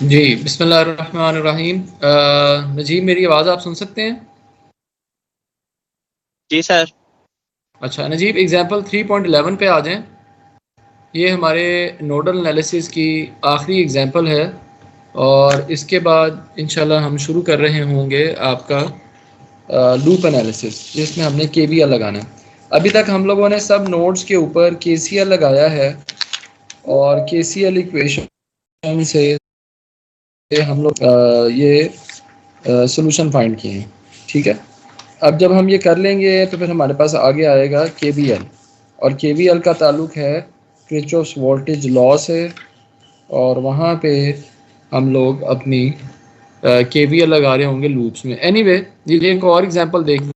जी, बिस्मिल्लाहिर्रहमानिर्रहीम। नजीब, मेरी आवाज़ आप सुन सकते हैं? जी सर। अच्छा नजीब, एग्जाम्पल 3.11 पे आ जाएं। ये हमारे नोडल एनालिसिस की आखिरी एग्जाम्पल है और इसके बाद इंशाल्लाह हम शुरू कर रहे होंगे आपका लूप एनालिसिस, जिसमें हमने केवीएल लगाना है। अभी तक हम लोगों ने सब नोड्स के ऊपर केसीएल लगाया है और केसीएल इक्वेशन से हम लोग ये सॉल्यूशन फाइंड किए हैं। ठीक है, अब जब हम ये कर लेंगे तो फिर हमारे पास आगे आएगा केवीएल, और केवीएल का ताल्लुक है किरचॉफ्स वोल्टेज लॉ से, और वहाँ पे हम लोग अपनी केवीएल लगा रहे होंगे लूप्स में। एनीवे, ये एक और एग्जांपल देख,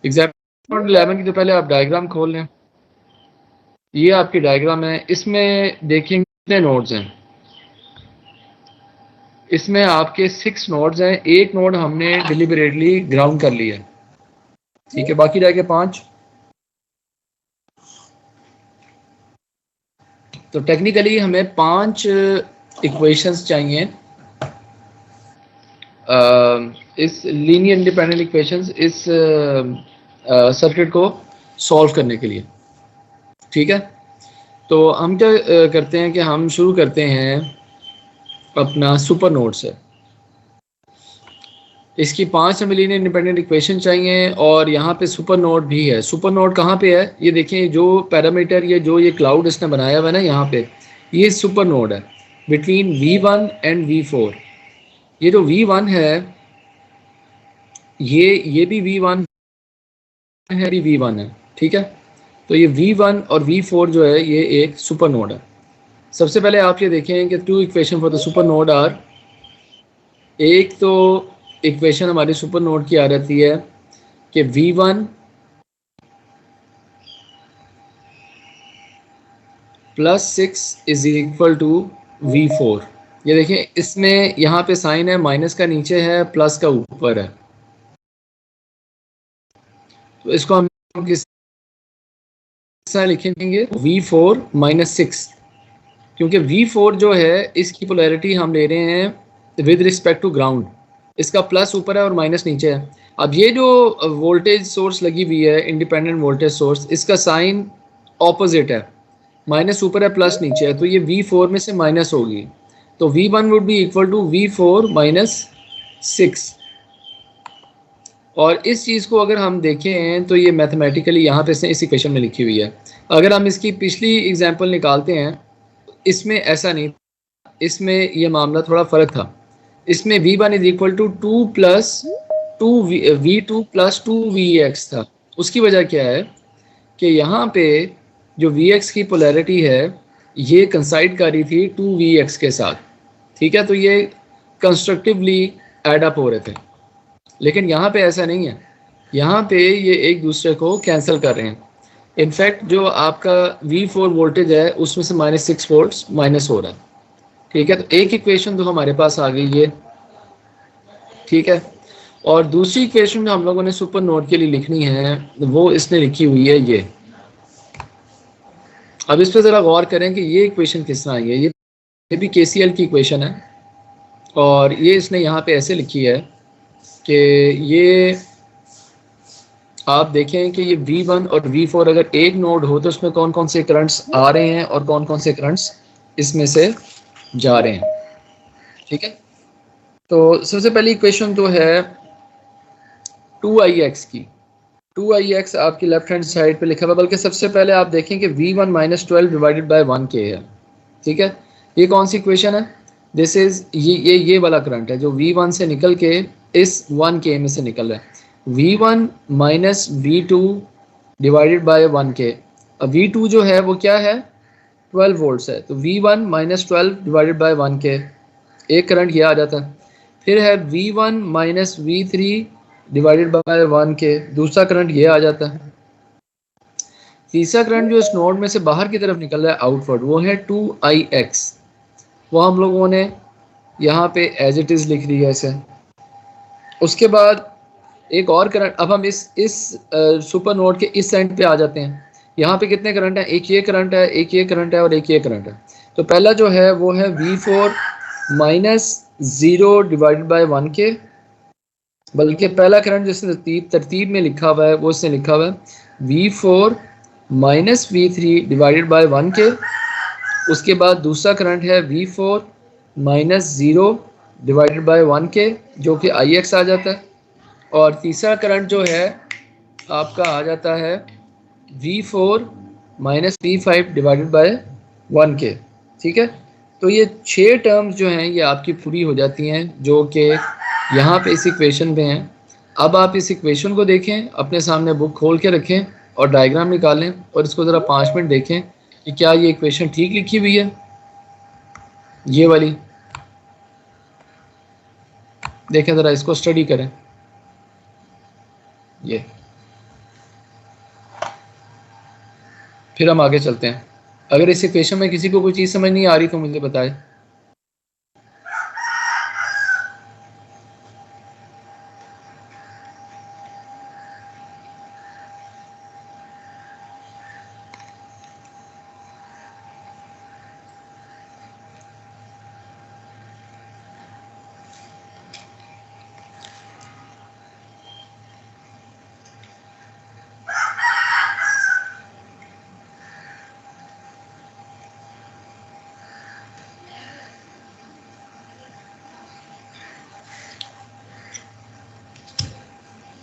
एग्जांपल 11 की तो पहले आप डायग्राम खोल लें। ये आपकी डायग्राम है, इसमें देखिए कितने नोड्स हैं। इसमें आपके 6 नोड्स हैं, एक नोड हमने डिलिबरेटली ग्राउंड कर लिया है। ठीक है, बाकी रह गए 5। तो टेक्निकली हमें 5 इक्वेशंस चाहिए इस लीनियर इंडिपेंडेंट इक्वेशंस इस सर्किट को सॉल्व करने के लिए। ठीक है, तो हम क्या करते हैं कि हम शुरू करते हैं अपना सुपर नोड से। इसकी 5 हमें लीनियर इंडिपेंडेंट इक्वेशन चाहिए और यहाँ पे सुपर नोड भी है। सुपर नोड कहाँ पे है? ये देखिए, जो पैरामीटर, ये जो ये क्लाउड इसने बनाया हुआ है ना यहाँ पे, ये सुपर नोड है बिटवीन V1 एंड V4। ये जो V1 है ये भी V1 है, भी V1 है। ठीक है, तो ये V1 और V4 जो है ये एक सुपर नोड है। सबसे पहले आप ये देखें कि 2 equation for the super node are, एक तो इक्वेशन हमारी सुपर नोड की आ रहती है कि V1 plus 6 is equal to V4। ये देखें, इसमें यहाँ पे साइन है, माइनस का नीचे है, प्लस का ऊपर है। तो इसको हम किस तरह लिखेंगे? V4 माइनस 6, क्योंकि V4 जो है इसकी पोलैरिटी हम ले रहे हैं विद रिस्पेक्ट टू ग्राउंड। इसका प्लस ऊपर है और माइनस नीचे है। अब ये जो वोल्टेज सोर्स लगी हुई है, इंडिपेंडेंट वोल्टेज सोर्स, इसका साइन ऑपोजिट है, माइनस ऊपर है प्लस नीचे है, तो ये V4 में से माइनस होगी। तो V1 would be equal to V4 minus 6। और इस चीज़ को अगर हम देखें तो ये मैथमेटिकली यहाँ पे इस इक्वेशन में लिखी हुई है। अगर हम इसकी पिछली एग्जांपल निकालते हैं, इसमें ऐसा नहीं, इसमें ये मामला थोड़ा फ़र्क था। इसमें V1 is equal to 2 plus 2 V2 plus 2Vx था। उसकी वजह क्या है कि यहाँ पे जो Vx की पोलैरिटी है ये कंसाइड कर रही थी 2Vx के साथ। ठीक है, तो ये कंस्ट्रक्टिवली एड अप हो रहे थे, लेकिन यहाँ पे ऐसा नहीं है। यहाँ पे ये एक दूसरे को कैंसिल कर रहे हैं। इनफैक्ट जो आपका V4 वोल्टेज है उसमें से -6 वोल्ट्स माइनस हो रहा है। ठीक है, तो एक इक्वेशन तो हमारे पास आ गई ये। ठीक है, और दूसरी इक्वेशन जो हम लोगों ने सुपर नोड के लिए लिखनी है वो इसने लिखी हुई है ये। अब इस पर ज़रा गौर करें कि ये इक्वेशन किस तरह आई है। ये भी केसीएल की इक्वेशन है और ये इसने यहाँ पे ऐसे लिखी है कि ये आप देखें कि ये V1 और V4 अगर एक नोड हो तो उसमें कौन कौन से करंट्स आ रहे हैं और कौन कौन से करंट्स इसमें से जा रहे हैं। ठीक है, तो सबसे पहली इक्वेशन तो है 2ix की। 2ix आपकी लेफ्ट हैंड साइड पे लिखा हुआ, बल्कि सबसे पहले आप देखें कि V1 minus 12 divided by 1k है। ठीक है, ये कौन सी इक्वेशन है? दिस इज ये वाला करंट है जो V1 से निकल के इस 1k में से निकल रहा है। V1 minus V2 divided by 1k। अब V2 जो है वो क्या है? 12 वोल्ट्स है, तो V1 माइनस 12 डिवाइडेड बाई 1 के, एक करंट ये आ जाता है। फिर है V1 minus V3 divided by 1 के, दूसरा करंट ये आ जाता है। तीसरा करंट जो इस नोड में से बाहर की तरफ निकल रहा है आउटवर्ड, वो है 2IX, वो हम लोगों ने यहाँ पे एज इट इज़ लिख दिया इसे। उसके बाद एक और करंट, अब हम इस सुपर नोड के इस एंड पे आ जाते हैं। यहाँ पे कितने करंट हैं, एक ये करंट है, एक ये करंट है और एक ये करंट है। तो पहला जो है वो है V4 माइनस 0 डिवाइडेड बाय 1 के, बल्कि पहला करंट जिसने तरतीब में लिखा हुआ है वो इसने लिखा हुआ है V4 minus V3 divided by 1 के। उसके बाद दूसरा करंट है V4 माइनस 0 डिवाइडेड बाय 1 के, जो कि IX आ जाता है। और तीसरा करंट जो है आपका आ जाता है V4 minus V5 divided by 1 के। ठीक है, तो ये 6 टर्म्स जो हैं ये आपकी पूरी हो जाती हैं, जो कि यहाँ पे इस इक्वेशन में हैं। अब आप इस इक्वेशन को देखें, अपने सामने बुक खोल के रखें और डायग्राम निकालें और इसको ज़रा 5 मिनट देखें कि क्या ये इक्वेशन ठीक लिखी हुई है। ये वाली देखें ज़रा, इसको स्टडी करें। ये फिर हम आगे चलते हैं। अगर इस इक्वेशन में किसी को कोई चीज़ समझ नहीं आ रही तो मुझे बताएं।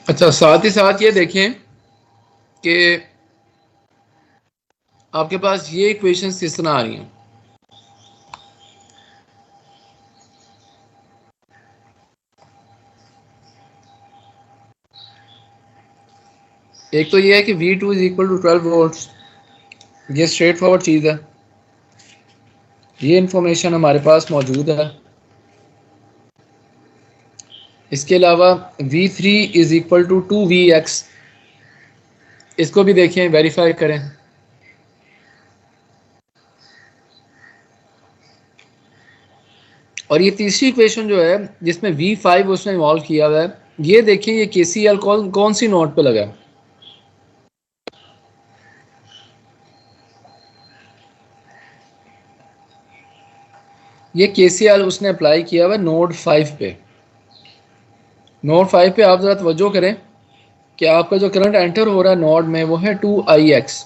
अच्छा, साथ ही साथ ये देखें कि आपके पास ये इक्वेशंस किस तरह आ रही हैं। एक तो ये है कि V2 is equal to 12 volts, ये स्ट्रेट फॉरवर्ड चीज़ है, ये इंफॉर्मेशन हमारे पास मौजूद है। इसके अलावा V3 is equal to 2VX, इसको भी देखें, वेरीफाई करें। और ये तीसरी इक्वेशन जो है जिसमें V5 उसने इन्वॉल्व किया हुआ है, ये देखें ये KCL कौन सी नोड पे लगा है। ये KCL उसने अप्लाई किया हुआ है नोड 5 पे। नोड 5 पे आप ज़रा तवज्जो करें कि आपका जो करंट एंटर हो रहा है नोड में वो है 2IX।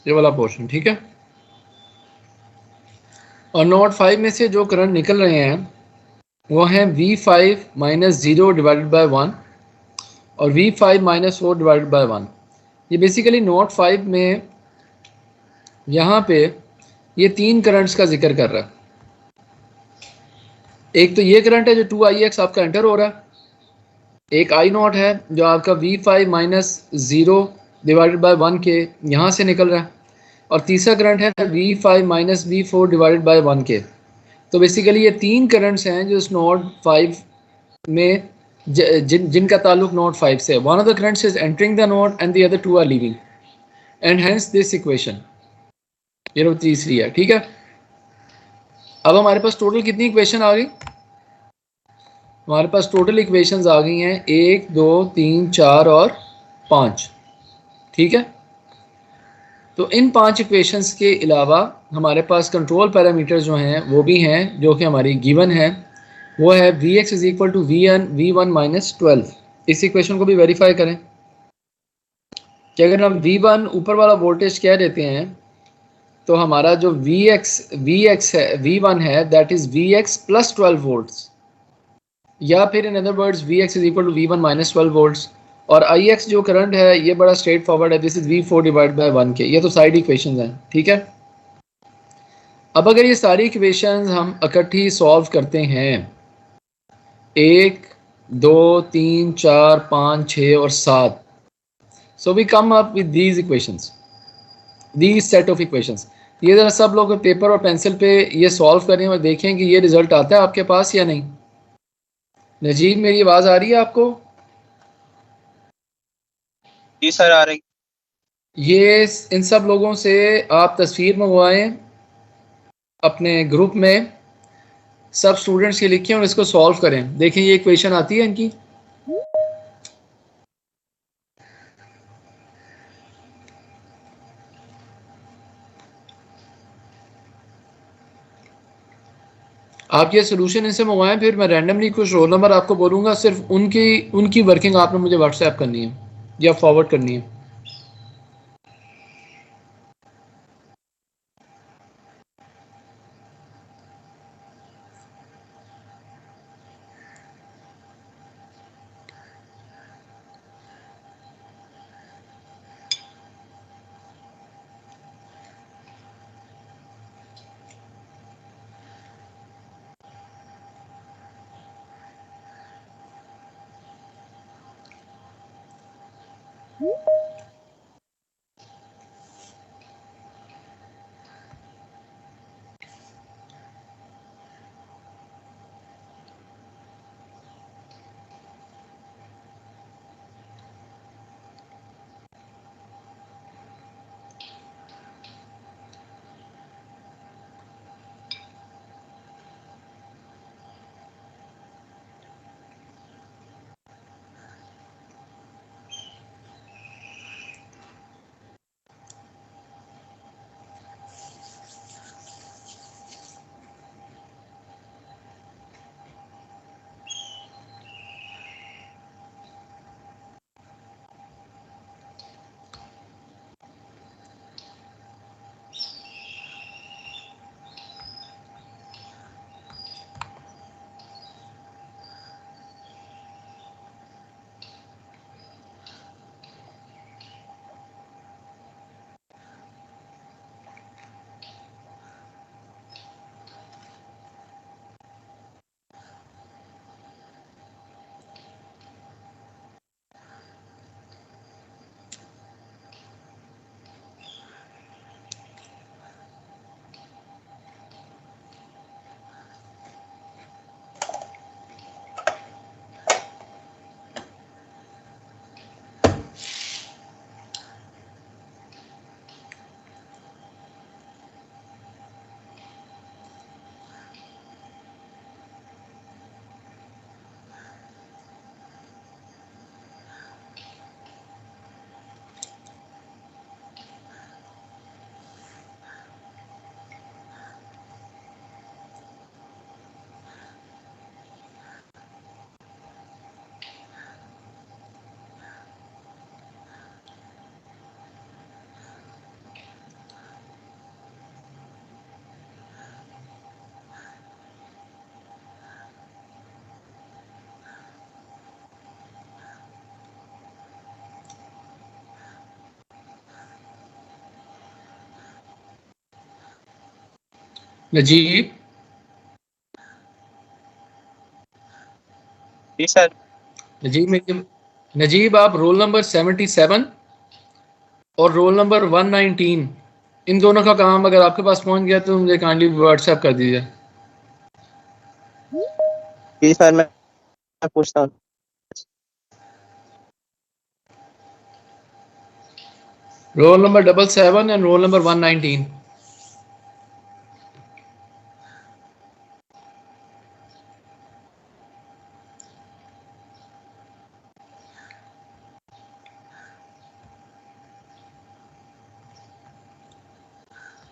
ये वाला पोर्शन, ठीक है। और नोड 5 में से जो करंट निकल रहे हैं वो हैं V5 माइनस 0 डिवाइडेड बाय 1 और V5 माइनस 4 डिवाइडेड बाय 1। ये बेसिकली नोड 5 में यहाँ पे ये 3 करंट्स का जिक्र कर रहा है। एक तो ये करंट है जो 2IX आपका एंटर हो रहा है, एक I0 है जो आपका V5 माइनस 0 डिवाइडेड बाय 1 के यहाँ से निकल रहा है, और तीसरा करंट है V5 minus V4 divided by 1 के। तो बेसिकली ये 3 करंट्स हैं जो इस नोड 5 में जिनका ताल्लुक नोड 5 से है। One of the currents is entering the node and the other two are leaving, and hence this equation, ये लो तीसरी है, ठीक है। अब हमारे पास टोटल कितनी इक्वेशन आ गई, हमारे पास टोटल इक्वेशंस आ गई हैं 1 2 3 4 और 5, ठीक है। तो इन 5 इक्वेशंस के अलावा हमारे पास कंट्रोल पैरामीटर्स जो हैं वो भी हैं, जो कि हमारी गिवन है। वो है Vx is equal to V1 minus 12। इस इक्वेशन को भी वेरीफाई करें कि अगर हम V1 ऊपर वाला वोल्टेज कह देते हैं तो हमारा जो Vx है, V1 है, that is Vx plus 12 volts, या फिर in other words Vx is equal to V1 minus 12 volts. और Ix जो करंट है ये बड़ा स्ट्रेट फॉरवर्ड है, this is V4 divide by 1 K. ये तो साइड इक्वेशंस हैं, ठीक है। अब अगर ये सारी इक्वेशंस हम इकट्ठी सॉल्व करते हैं, 1 2 3 4 5 6 और 7, so we come up with these equations, these set of equations. ये ज़रा सब लोग पेपर और पेंसिल पे ये सॉल्व करें और देखें कि ये रिजल्ट आता है आपके पास या नहीं। नजीब, मेरी आवाज़ आ रही है आपको? जी सर, आ रही। ये इन सब लोगों से आप तस्वीर मंगवाएं अपने ग्रुप में, सब स्टूडेंट्स की लिखें और इसको सॉल्व करें। देखें ये इक्वेशन आती है इनकी। आप ये सोल्यूशन इनसे मंगवाएं, फिर मैं रैंडमली कुछ रोल नंबर आपको बोलूँगा, सिर्फ उनकी वर्किंग आपने मुझे व्हाट्सएप करनी है या फॉरवर्ड करनी है। नजीब, जी सर। नजीब आप रोल नंबर 77 और रोल नंबर 119, इन दोनों का काम अगर आपके पास पहुंच गया तो मुझे काइंडली व्हाट्सएप कर दीजिए। जी सर, मैं पूछता हूँ। Roll number 77 and roll number 119।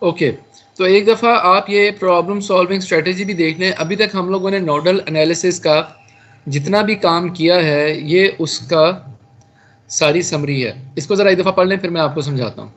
Okay, तो एक दफ़ा आप ये प्रॉब्लम सॉल्विंग स्ट्रेटजी भी देख लें। अभी तक हम लोगों ने नोडल एनालिसिस का जितना भी काम किया है ये उसका सारी समरी है। इसको ज़रा एक दफ़ा पढ़ लें, फिर मैं आपको समझाता हूँ।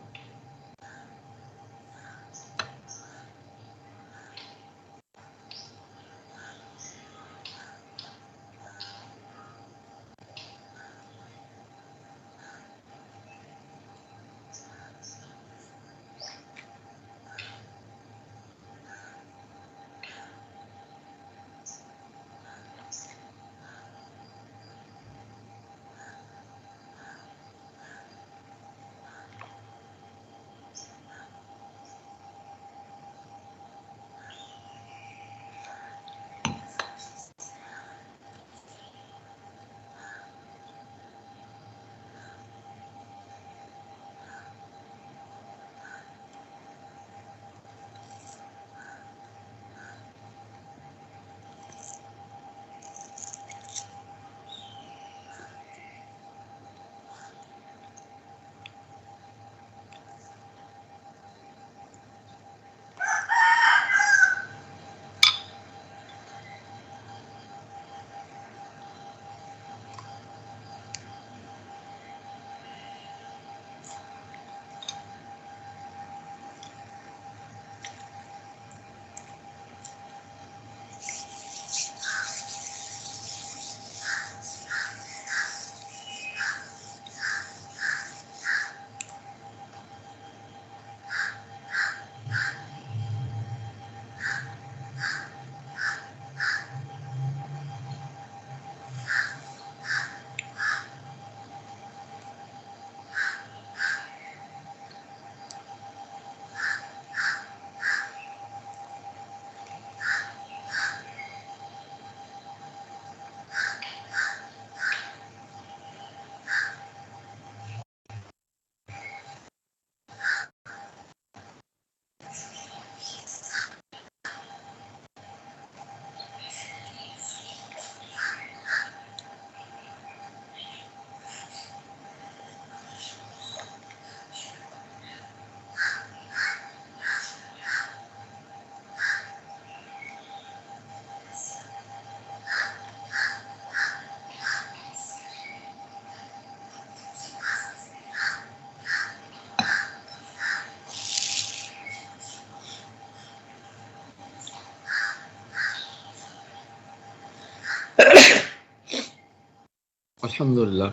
अल्हम्दुलिल्लाह।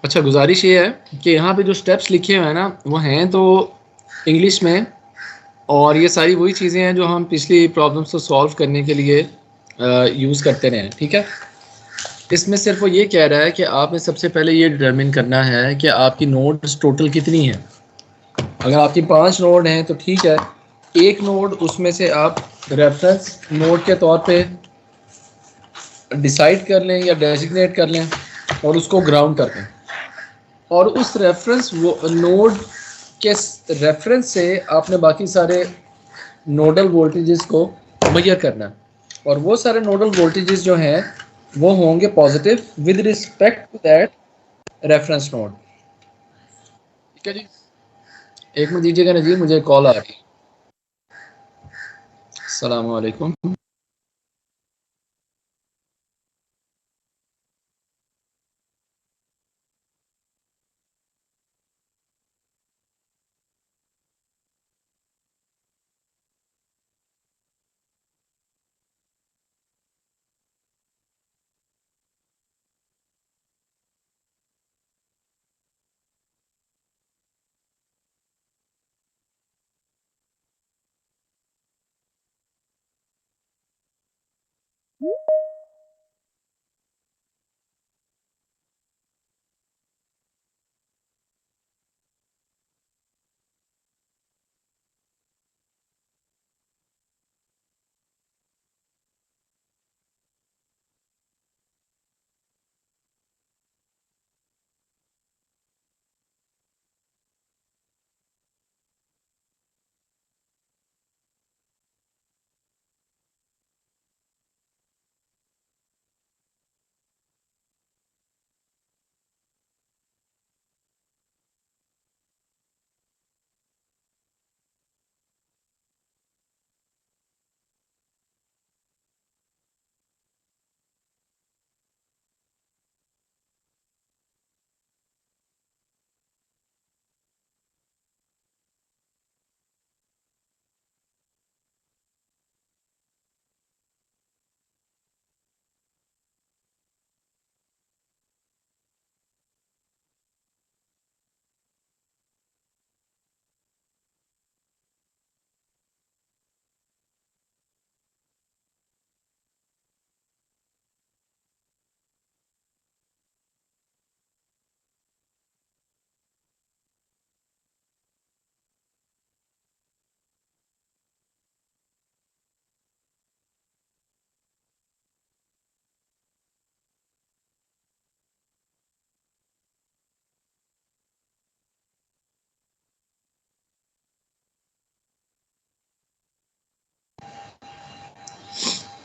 अच्छा, गुजारिश ये है कि यहाँ पे जो स्टेप्स लिखे हुए हैं ना, वो हैं तो इंग्लिश में, और ये सारी वही चीज़ें हैं जो हम पिछली प्रॉब्लम्स को सॉल्व करने के लिए यूज़ करते रहे हैं, ठीक है। इसमें सिर्फ वो ये कह रहा है कि आपने सबसे पहले ये डिटरमिन करना है कि आपकी नोड्स टोटल कितनी हैं। अगर आपकी 5 नोड हैं तो ठीक है, एक नोड उसमें से आप रेफरेंस नोड के तौर पे डिसाइड कर लें या डेजिग्नेट कर लें और उसको ग्राउंड कर दें, और उस रेफरेंस वो नोड के रेफरेंस से आपने बाकी सारे नोडल वोल्टेजेस को मेजर करना है, और वो सारे नोडल वोल्टेजेस जो हैं वो होंगे positive with respect to that reference node. ठीक है जी, एक मिनट दीजिएगा ना जी, मुझे कॉल आ रही है। अस्सलाम वालेकुम।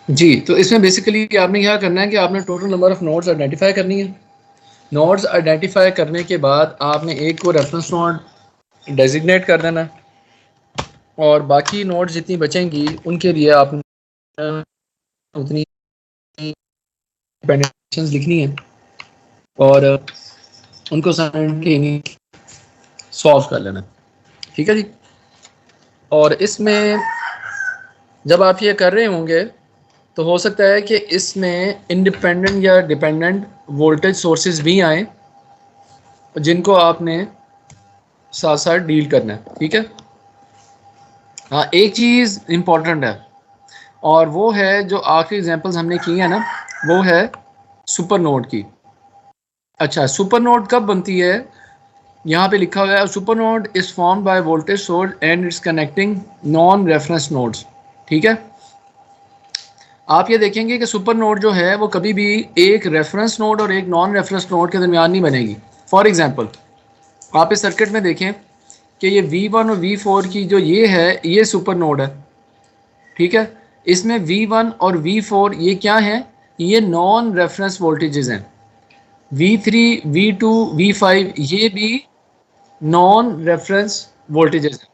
जी, तो इसमें बेसिकली आपने क्या करना है कि आपने total number of nodes identify करनी है। नोड्स आइडेंटिफाई करने के बाद आपने एक को रेफरेंस नोड डेजिग्नेट कर देना, और बाकी नोड्स जितनी बचेंगी उनके लिए आपने उतनी डिपेंडेंसीज लिखनी है और उनको सॉल्व कर लेना। ठीक है जी, और इसमें जब आप ये कर रहे होंगे तो हो सकता है कि इसमें इंडिपेंडेंट या डिपेंडेंट वोल्टेज सोर्सेज भी आए जिनको आपने साथ साथ डील करना है। ठीक है, हाँ, एक चीज़ इम्पॉर्टेंट है, और वो है जो आखिरी एग्जांपल्स हमने की है ना, वो है सुपर नोड की। अच्छा, सुपर नोड कब बनती है? यहाँ पे लिखा हुआ है super node is form by voltage source and it's connecting non reference nodes. ठीक है, आप ये देखेंगे कि सुपर नोड जो है वो कभी भी एक रेफरेंस नोड और एक नॉन रेफरेंस नोड के दरमियान नहीं बनेगी। फॉर एग्जांपल, आप इस सर्किट में देखें कि ये V1 और V4 की जो ये है, ये सुपर नोड है। ठीक है, इसमें V1 और V4 ये क्या है? ये नॉन रेफरेंस वोल्टेजेस हैं। V3, V2, V5 ये भी नॉन रेफरेंस वोल्टेजेस हैं।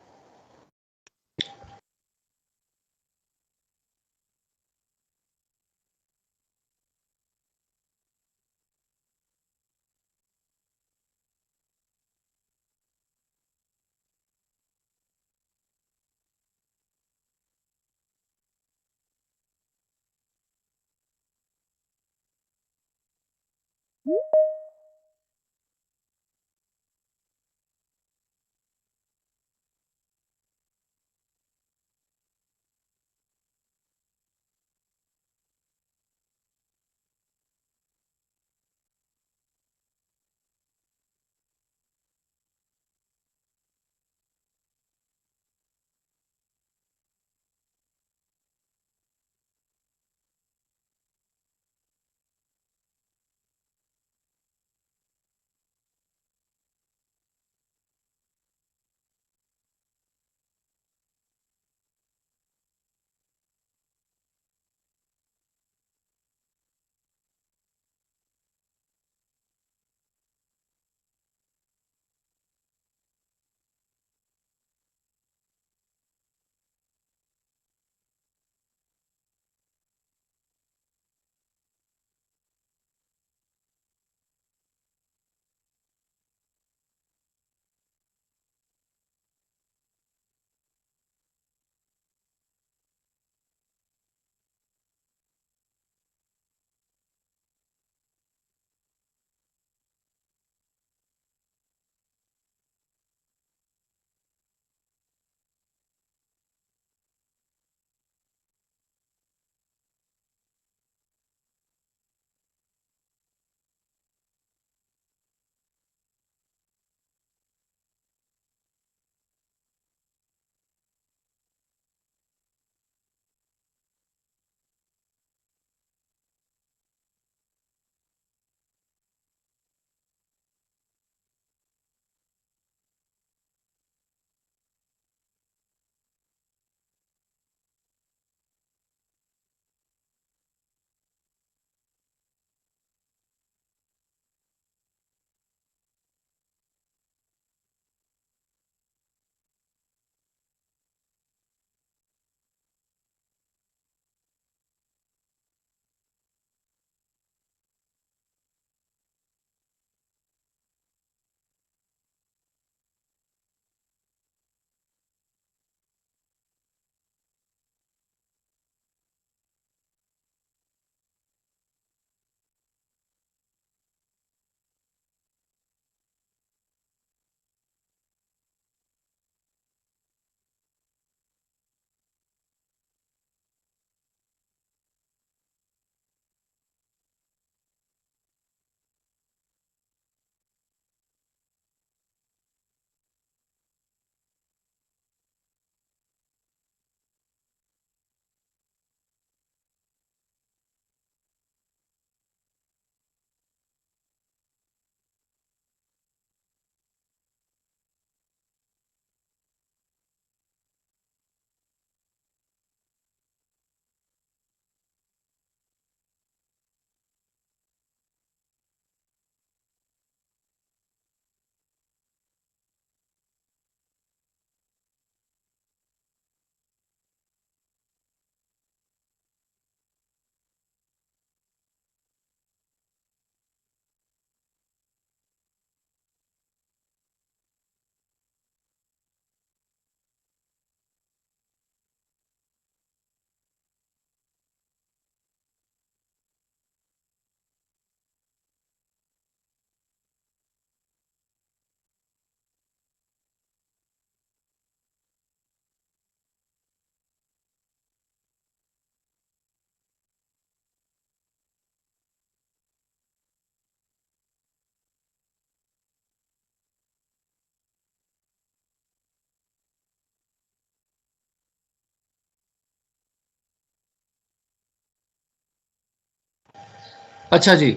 अच्छा जी,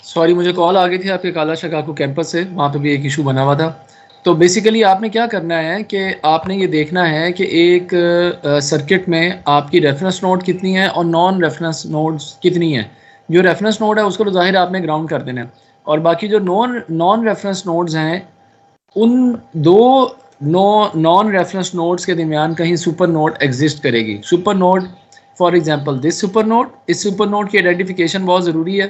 सॉरी मुझे कॉल आ गई थी आपके काला शिकागो कैंपस से, वहाँ पे भी एक इशू बना हुआ था। तो बेसिकली आपने क्या करना है कि आपने ये देखना है कि एक सर्किट में आपकी रेफरेंस नोड कितनी है और नॉन रेफरेंस नोड्स कितनी है। जो रेफरेंस नोड है उसको तो ज़ाहिर आपने ग्राउंड कर देना है, और बाकी जो नॉन नॉन रेफरेंस नोड्स हैं उन दो नॉन रेफरेंस नोड्स के दरमियान कहीं सुपर नोड एग्जिस्ट करेगी। Super node for example this super node, इस सुपर नोड की आइडेंटिफिकेशन बहुत ज़रूरी है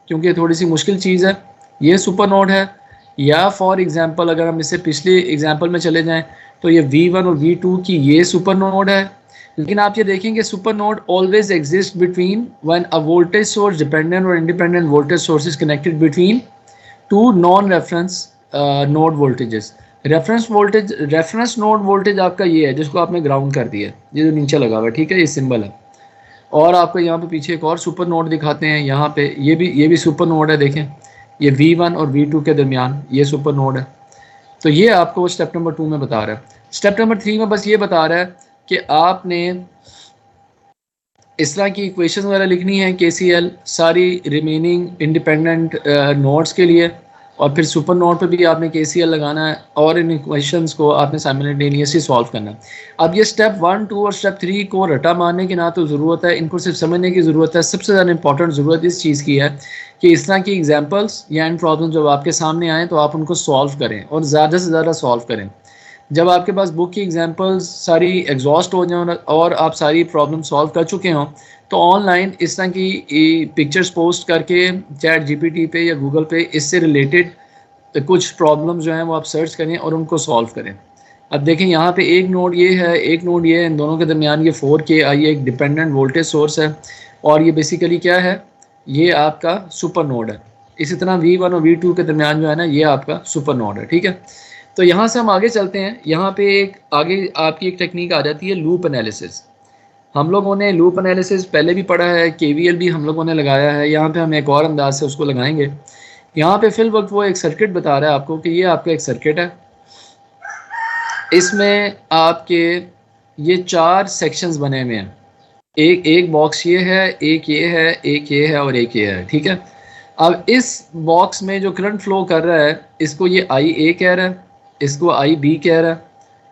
क्योंकि थोड़ी सी मुश्किल चीज़ है। ये सुपर नोड है, या फॉर एग्जांपल अगर हम इससे पिछले एग्जांपल में चले जाएं तो ये V1 और V2 की ये सुपर नोड है। लेकिन आप ये देखेंगे super node always exist between when a voltage source dependent और independent voltage sources connected between two non reference node voltages. Reference node voltage आपका ये है जिसको आपने ग्राउंड कर दिया है, ये जो नीचे लगा हुआ है, ठीक है, ये सिंबल है। और आपको यहाँ पे पीछे एक और सुपर नोड दिखाते हैं, यहाँ पे ये भी सुपर नोड है, देखें ये V1 और V2 के दरमियान ये सुपर नोड है। तो ये आपको स्टेप नंबर 2 में बता रहा है। स्टेप नंबर 3 में बस ये बता रहा है कि आपने इस तरह की इक्वेशन वगैरह लिखनी है KCL सारी रिमेनिंग इंडिपेंडेंट नोड्स के लिए, और फिर सुपर नोड पे भी आपने KCL लगाना है और इन इक्वेशंस को आपने साइमल्टेनियसली सॉल्व करना है। अब ये स्टेप 1, 2 और स्टेप 3 को रटा मारने की ना तो ज़रूरत है, इनको सिर्फ समझने की ज़रूरत है। सबसे ज़्यादा इंपॉर्टेंट ज़रूरत इस चीज़ की है कि इस तरह की एग्जाम्पल्स या इन प्रॉब्लम जब आपके सामने आएँ तो आप उनको सॉल्व करें और ज़्यादा से ज़्यादा सॉल्व करें। जब आपके पास बुक की एग्जांपल्स सारी एग्जॉस्ट हो जाए और आप सारी प्रॉब्लम सॉल्व कर चुके हों तो ऑनलाइन इस तरह की पिक्चर्स पोस्ट करके चैट GPT पे या गूगल पे इससे रिलेटेड कुछ प्रॉब्लम्स जो हैं वो आप सर्च करें और उनको सॉल्व करें। अब देखें यहाँ पे एक नोड ये है, एक नोड ये है, इन दोनों के दरमियान ये 4KI एक डिपेंडेंट वोल्टेज सोर्स है और ये बेसिकली क्या है, ये आपका सुपर नोड है। इसी तरह V1 और V2 के दरमियान जो है ना ये आपका सुपर नोड है, ठीक है। तो यहाँ से हम आगे चलते हैं। यहाँ पे एक आगे आपकी एक टेक्निक आ जाती है लूप एनालिसिस। हम लोगों ने लूप एनालिसिस पहले भी पढ़ा है, KVL भी हम लोगों ने लगाया है, यहाँ पे हम एक और अंदाज से उसको लगाएंगे। यहाँ पे फिल वक्त वो एक सर्किट बता रहा है आपको कि ये आपका एक सर्किट है, इसमें आपके ये 4 सेक्शंस बने हुए हैं। एक बॉक्स ये है, एक ये है, एक ये है और एक ये है, ठीक है। अब इस बॉक्स में जो करंट फ्लो कर रहा है इसको ये IA कह रहा है, इसको IB कह रहा है,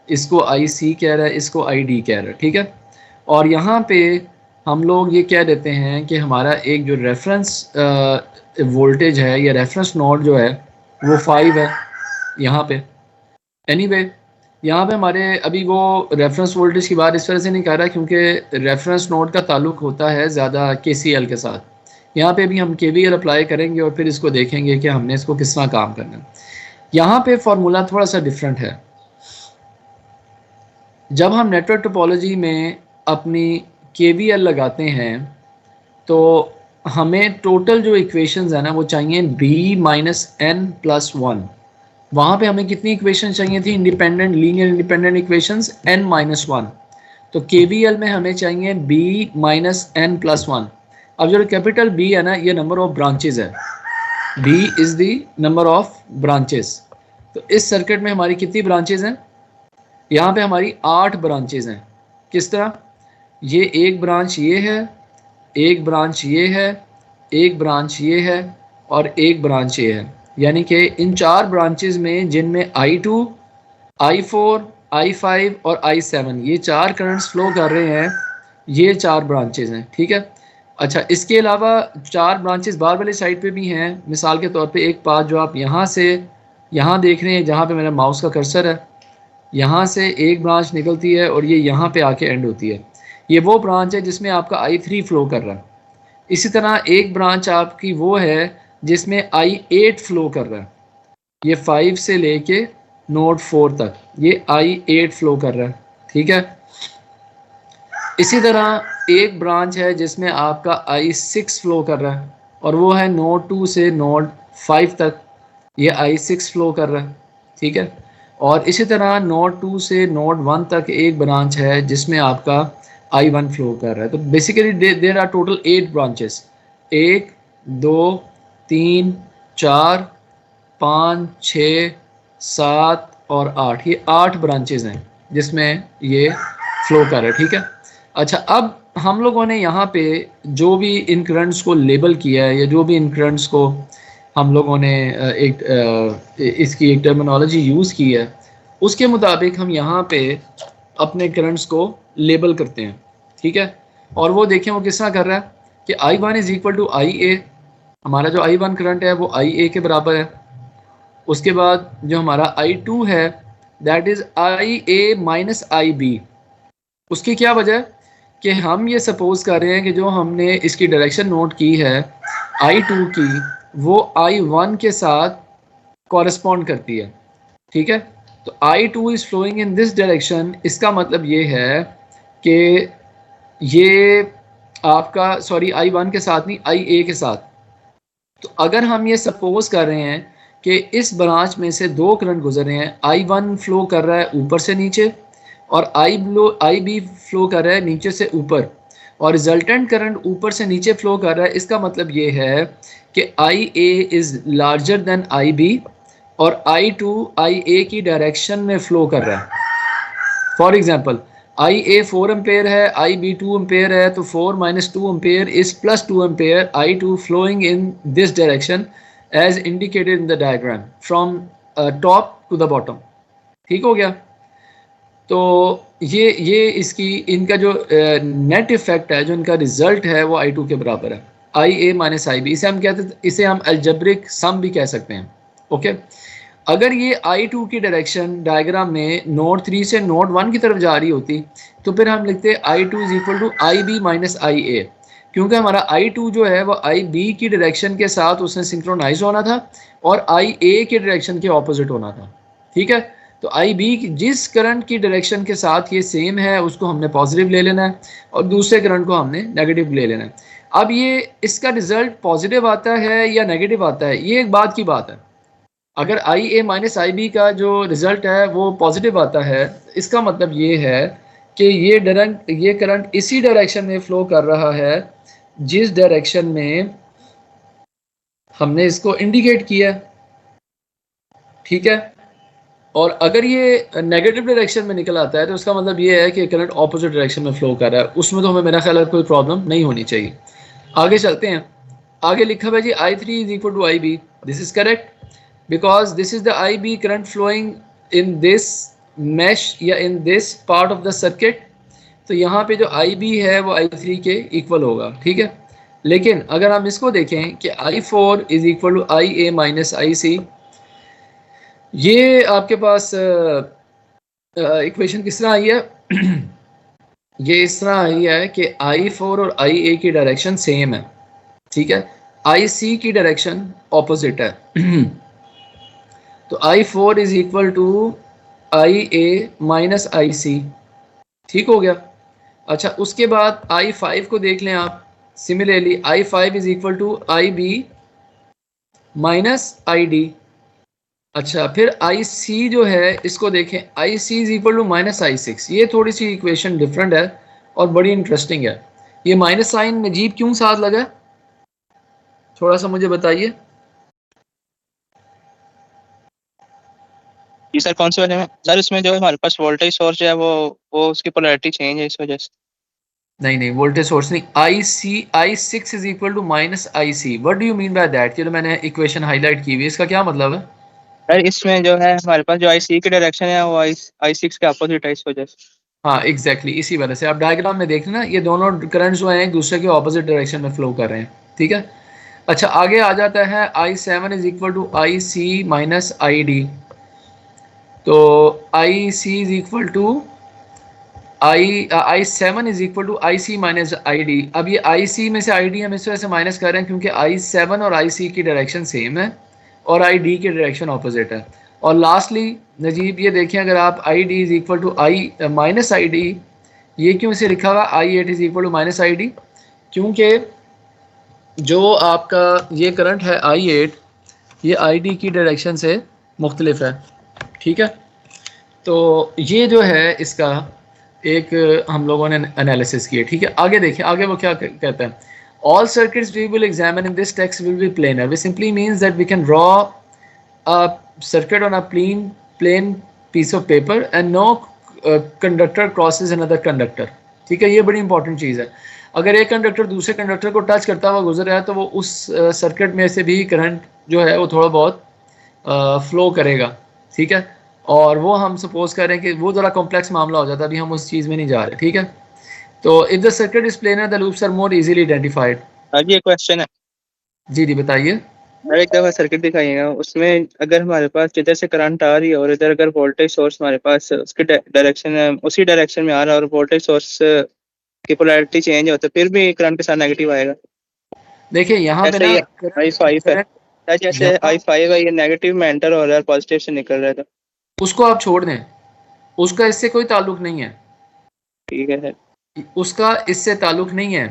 इसको IC कह रहा है, इसको ID कह रहा है, ठीक है। और यहाँ पे हम लोग ये कह देते हैं कि हमारा एक जो रेफरेंस वोल्टेज है या रेफरेंस नोड जो है वो 5 है यहाँ पे। एनीवे यहाँ पे हमारे अभी वो रेफरेंस वोल्टेज की बात इस तरह से नहीं कर रहा क्योंकि रेफरेंस नोड का ताल्लुक होता है ज़्यादा KCL के साथ। यहाँ पे भी हम KVL अप्लाई करेंगे और फिर इसको देखेंगे कि हमने इसको किस तरह काम करना है। यहाँ पे फार्मूला थोड़ा सा डिफरेंट है। जब हम नेटवर्क टोपोलॉजी में अपनी KVL लगाते हैं तो हमें टोटल जो इक्वेशंस है ना वो चाहिए B-N+1। वहाँ पे हमें कितनी इक्वेशन चाहिए थी, independent linear independent equations N-1। तो KVL में हमें चाहिए B-N+1। अब जो कैपिटल B है ना ये नंबर ऑफ ब्रांचेज है, B is the number of branches. तो इस सर्किट में हमारी कितनी ब्रांचेज हैं, यहाँ पे हमारी 8 ब्रांचेज हैं। किस तरह, ये एक ब्रांच ये है, एक ब्रांच ये है, एक ब्रांच ये है और एक ब्रांच ये है। यानी कि इन 4 ब्रांचेज में जिनमें I2, I4, I5 और I7 ये 4 करंट्स फ्लो कर रहे हैं, ये 4 ब्रांचेज हैं, ठीक है। अच्छा, इसके अलावा 4 ब्रांचेस बाहर वाली साइड पे भी हैं। मिसाल के तौर पे एक पाथ जो आप यहाँ से यहाँ देख रहे हैं, जहाँ पे मेरा माउस का कर्सर है, यहाँ से एक ब्रांच निकलती है और ये यहाँ पे आके एंड होती है। ये वो ब्रांच है जिसमें आपका I3 फ्लो कर रहा है। इसी तरह एक ब्रांच आपकी वो है जिसमें I8 फ्लो कर रहा है, ये 5 से लेके नोड 4 तक ये I8 फ्लो कर रहा है, ठीक है। इसी तरह एक ब्रांच है जिसमें आपका I6 फ्लो कर रहा है और वो है नोड 2 से नोड 5 तक, ये I6 फ्लो कर रहा है, ठीक है। और इसी तरह नोड 2 से नोड 1 तक एक ब्रांच है जिसमें आपका I1 फ्लो कर रहा है। तो basically there are total 8 branches, 1, 2, 3, 4, 5, 6, 7 और 8, ये 8 ब्रांचेज हैं जिसमें ये फ्लो कर रहा है, ठीक है। अच्छा, अब हम लोगों ने यहाँ पे जो भी इन करंट्स को लेबल किया है या जो भी इन करंट्स को हम लोगों ने इसकी एक टर्मिनोलॉजी यूज़ की है, उसके मुताबिक हम यहाँ पे अपने करंट्स को लेबल करते हैं, ठीक है। और वो देखें वो किस तरह कर रहा है कि I1 इज़ इक्वल टू आई ए, हमारा जो I1 करंट है वो आई ए के बराबर है। उसके बाद जो हमारा I2 है that is I A minus I B. उसकी क्या वजह है कि हम ये सपोज कर रहे हैं कि जो हमने इसकी डायरेक्शन नोट की है I2 की, वो I1 के साथ कॉरेस्पॉन्ड करती है, ठीक है। तो I2 is flowing in this direction, इसका मतलब ये है कि ये आपका I1 के साथ नहीं, IA के साथ। तो अगर हम ये सपोज कर रहे हैं कि इस ब्रांच में से दो करंट गुजर रहे हैं, I1 फ्लो कर रहा है ऊपर से नीचे और IB फ्लो कर रहा है नीचे से ऊपर, और रिजल्टेंट करंट ऊपर से नीचे फ्लो कर रहा है, इसका मतलब ये है कि IA is larger than IB और I2 IA की डायरेक्शन में फ्लो कर रहा है। फॉर एग्जांपल IA 4 एम्पेयर है, IB 2 एम्पेयर है, तो 4 minus 2 ampere is plus 2 ampere, I2 flowing in this direction as indicated in the diagram from top to the bottom. ठीक हो गया। तो ये इसकी इनका जो नेट इफेक्ट है, जो इनका रिजल्ट है, वो I2 के बराबर है, IA माइनस IB। इसे हम कहते हैं, इसे हम अलजेब्रिक सम भी कह सकते हैं। ओके, अगर ये I2 की डायरेक्शन डायग्राम में नोड 3 से नोड 1 की तरफ जा रही होती तो फिर हम लिखते I2 is equal to IB minus IA, क्योंकि हमारा I2 जो है वो IB की डायरेक्शन के साथ उसने सिंक्रोनाइज होना था और IA के डायरेक्शन के ऑपोजिट होना था। ठीक है, तो IB जिस करंट की डायरेक्शन के साथ ये सेम है उसको हमने पॉजिटिव ले लेना है और दूसरे करंट को हमने नेगेटिव ले लेना है। अब ये इसका रिजल्ट पॉजिटिव आता है या नेगेटिव आता है, ये एक बात की बात है। अगर IA माइनस IB का जो रिजल्ट है वो पॉजिटिव आता है, इसका मतलब ये है कि ये करंट इसी डायरेक्शन में फ्लो कर रहा है जिस डायरेक्शन में हमने इसको इंडिकेट किया। ठीक है, और अगर ये नेगेटिव डायरेक्शन में निकल आता है तो उसका मतलब ये है कि करंट ऑपोजिट डायरेक्शन में फ्लो कर रहा है। उसमें तो हमें मेरा ख्याल है कोई प्रॉब्लम नहीं होनी चाहिए। आगे चलते हैं। आगे लिखा है जी I3 is equal to IB। This is correct because this is the IB current flowing in this mesh या in this part of the circuit। तो यहाँ पे जो IB है वो I3 के इक्वल होगा। ठीक है, लेकिन अगर हम इसको देखें कि I4 is equal to IA minus IC, ये आपके पास इक्वेशन किस तरह आई है ये इस तरह आई है कि I4 और IA की डायरेक्शन सेम है। ठीक है, IC की डायरेक्शन ऑपोजिट है तो I4 is equal to IA minus IC। ठीक हो गया। अच्छा, उसके बाद I5 को देख लें आप। Similarly I5 is equal to IB minus ID। अच्छा, फिर IC जो है इसको देखें, IC is equal to minus I6। ये थोड़ी सी इक्वेशन डिफरेंट है और बड़ी इंटरेस्टिंग है। ये माइनस साइन नजीब क्यों साथ लगा, थोड़ा सा मुझे बताइए। जी सर, कौन से वाले में सर? इसमें जो हमारे पास वोल्टेज सोर्स है वो उसकी पोलैरिटी चेंज है इस वजह से। नहीं, वोल्टेज सोर्स नहीं। I6 is equal to minus IC। What do you mean by that? चलो मैंने इक्वेशन हाईलाइट की हुई है, इसका क्या मतलब है? सर इसमें जो है हमारे पास जो IC की डायरेक्शन है वो I6 के अपोजिट है इस वजह से। हाँ एग्जैक्टली, इसी वजह से। आप डायग्राम में देख ना, ये दोनों करंट्स जो हैं एक दूसरे के ऑपोजिट डायरेक्शन में फ्लो कर रहे हैं। ठीक है, अच्छा आगे आ जाता है I7 is equal to IC minus ID। तो IC is equal to I7 is equal to IC minus ID। अब ये IC में से ID हम इस वजह से माइनस कर रहे हैं क्योंकि I7 और IC की डायरेक्शन सेम है और ID की डायरेक्शन ऑपोजिट है। और लास्टली नजीब ये देखें, अगर आप ID is equal to I minus ID, ये क्यों इसे लिखा हुआ I8 is equal to minus ID? क्योंकि जो आपका ये करंट है I8, ये ID की डायरेक्शन से मुख्तलिफ है। ठीक है, तो ये जो है इसका एक हम लोगों ने एनालिसिस किया। ठीक है, आगे देखिए, आगे वो क्या कहता है। All circuits we will examine in this text will be planar, which simply means that we can draw a circuit on a plane piece of paper and no conductor crosses another conductor। ठीक है, ये बड़ी important चीज़ है। अगर एक conductor दूसरे conductor को touch करता हुआ गुजर रहा है तो वो उस सर्किट में से भी करंट जो है वो थोड़ा बहुत फ्लो करेगा, ठीक है। और वो हम सपोज करें कि वो ज़रा कॉम्प्लेक्स मामला हो जाता है, अभी हम उस चीज़ में नहीं जा रहे, ठीक है। तो if the circuit is planar the loops are more easily identified. अभी एक क्वेश्चन है, जी जी बताइए। हर एक दफा सर्किट दिखाइएगा, उसमें अगर हमारे पास जिधर से करंट आ रही है और इधर अगर वोल्टेज सोर्स हमारे पास उसके डायरेक्शन उसी डायरेक्शन में आ रहा है और वोल्टेज सोर्स की पोलैरिटी चेंज हो तो फिर भी करंट के साथ नेगेटिव आएगा। देखिए यहाँ पे जैसे ना ये I5 है, करंट जैसे यहाँ I5 है, ये नेगेटिव में एंटर हो रहा है, पॉजिटिव से निकल रहा है, तो उसको आप छोड़ दें, उसका इससे कोई ताल्लुक नहीं है। ठीक है सर। उसका इससे ताल्लुक नहीं है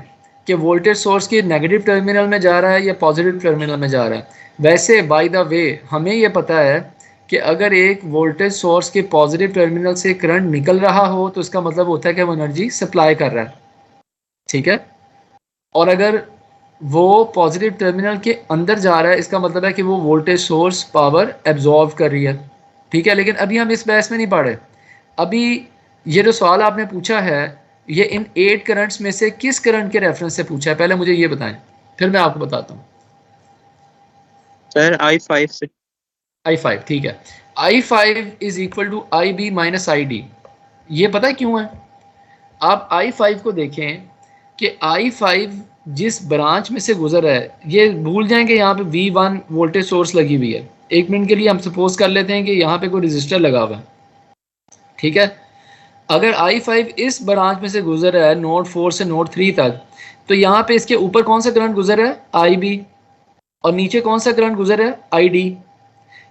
कि वोल्टेज सोर्स की नेगेटिव टर्मिनल में जा रहा है या पॉजिटिव टर्मिनल में जा रहा है। वैसे बाय द वे हमें ये पता है कि अगर एक वोल्टेज सोर्स के पॉजिटिव टर्मिनल से करंट निकल रहा हो तो इसका मतलब होता है कि वो एनर्जी सप्लाई कर रहा है, ठीक है। और अगर वो पॉजिटिव टर्मिनल के अंदर जा रहा है इसका मतलब है कि वो वोल्टेज सोर्स पावर एब्जॉर्व कर रही है, ठीक है। लेकिन अभी हम इस बहस में नहीं पढ़े। अभी ये जो सवाल आपने पूछा है ये इन 8 करंट्स में से किस करंट के रेफरेंस से पूछा है, पहले मुझे ये बताएं, फिर मैं आपको बताता हूँ। सर I5 से। I5, ठीक है। I5 is equal to IB minus ID। ये पता है क्यों है? आप I5 को देखें कि I5 जिस ब्रांच में से गुजर रहा है, ये भूल जाएं कि यहाँ पे V1 वोल्टेज सोर्स लगी हुई है। एक मिनट के लिए हम सपोज कर लेते हैं कि यहाँ पे कोई रजिस्टर लगा हुआ है, ठीक है। अगर I5 इस ब्रांच में से गुजर रहा है नोड 4 से नोड 3 तक, तो यहाँ पे इसके ऊपर कौन सा करंट गुजर रहा है? IB। और नीचे कौन सा करंट गुजर रहा है? ID।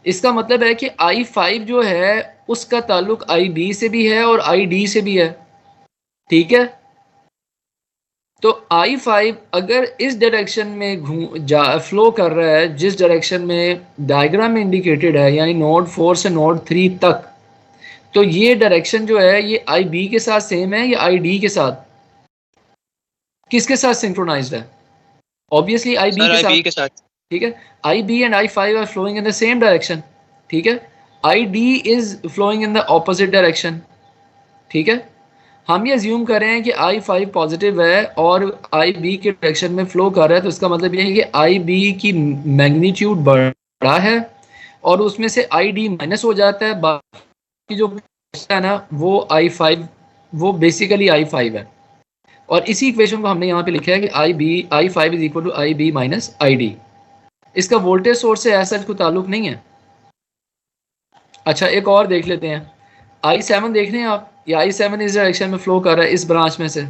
इसका मतलब है कि I5 जो है उसका ताल्लुक IB से भी है और ID से भी है, ठीक है। तो I5 अगर इस डायरेक्शन में फ्लो कर रहा है जिस डायरेक्शन में डायग्राम में इंडिकेटेड है, यानी नोड 4 से नोड 3 तक, तो ये डायरेक्शन जो है ये IB के साथ सेम है या ID के साथ? किसके साथ सिंक्रोनाइज्ड है? ऑब्वियसली IB सर के साथ, IB के साथ। ठीक है। IB and I5 are flowing in the same direction, ठीक है। ID is flowing in the opposite direction, ठीक है। हम ये अज्यूम कर रहे हैं कि I5 पॉजिटिव है और IB के डायरेक्शन में फ्लो कर रहा है, तो इसका मतलब ये है कि IB की मैग्नीट्यूड बड़ा है और उसमें से ID माइनस हो जाता है, बाकी जो है ना वो I5 वो बेसिकली I5 है। और इसी इक्वेशन को हमने यहाँ पे लिखा है कि I5 is equal to IB minus ID। इसका वोल्टेज सोर्स से ऐसा कोई ताल्लुक नहीं है। अच्छा एक और देख लेते हैं, I7 देख रहे हैं आप, ये I7 इस डायरेक्शन में फ्लो कर रहा है इस ब्रांच में से।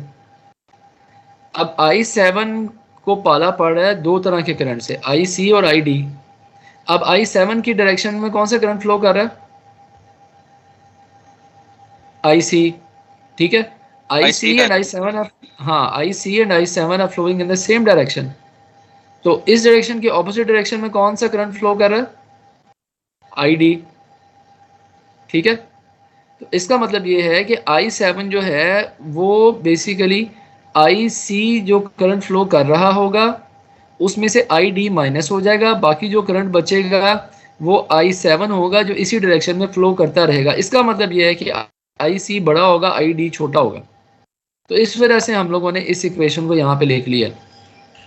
अब I7 को पाला पड़ रहा है दो तरह के करंट से, IC और ID। अब I7 की डायरेक्शन में कौन सा करंट फ्लो कर रहा है? IC, ठीक है। IC IC है। एंड I7 आर, हाँ IC and I7 are flowing in the same direction. तो इस डायरेक्शन के ऑपोजिट डायरेक्शन में कौन सा करंट फ्लो कर रहा है? ID, ठीक है। तो इसका मतलब ये है कि I7 जो है वो बेसिकली IC जो करंट फ्लो कर रहा होगा उसमें से ID माइनस हो जाएगा, बाकी जो करंट बचेगा वो I7 होगा जो इसी डायरेक्शन में फ्लो करता रहेगा। इसका मतलब ये है कि IC बड़ा होगा, ID छोटा होगा। तो इस वजह से हम लोगों ने इस इक्वेशन को यहाँ पे लिख लिया।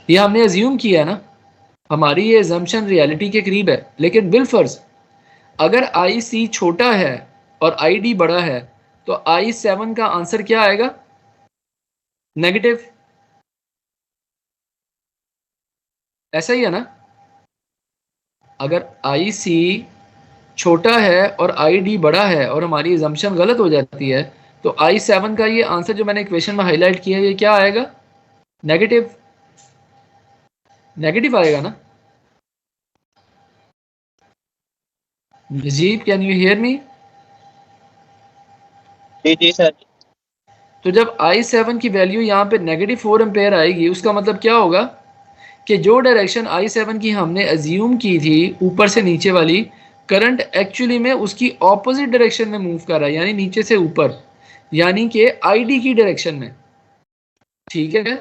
ये हमने अज्यूम किया ना, हमारी ये एजम्पशन रियलिटी के करीब है। लेकिन बिलफर्ज अगर IC छोटा है और ID बड़ा है तो I7 का आंसर क्या आएगा? नेगेटिव। ऐसा ही है ना? अगर IC छोटा है और ID बड़ा है और हमारी एजम्पशन गलत हो जाती है तो I7 का ये आंसर जो मैंने इक्वेशन में हाईलाइट किया है ये क्या आएगा? नेगेटिव। नेगेटिव आएगा ना? Najeeb can you hear me? जी जी सर। तो जब I7 की वैल्यू यहाँ पे -4 एम्पेयर आएगी उसका मतलब क्या होगा कि जो डायरेक्शन I7 की हमने अज्यूम की थी ऊपर से नीचे वाली, करंट एक्चुअली में उसकी ऑपोजिट डायरेक्शन में मूव कर रहा है, यानी नीचे से ऊपर, यानी कि ID की डायरेक्शन में, ठीक है।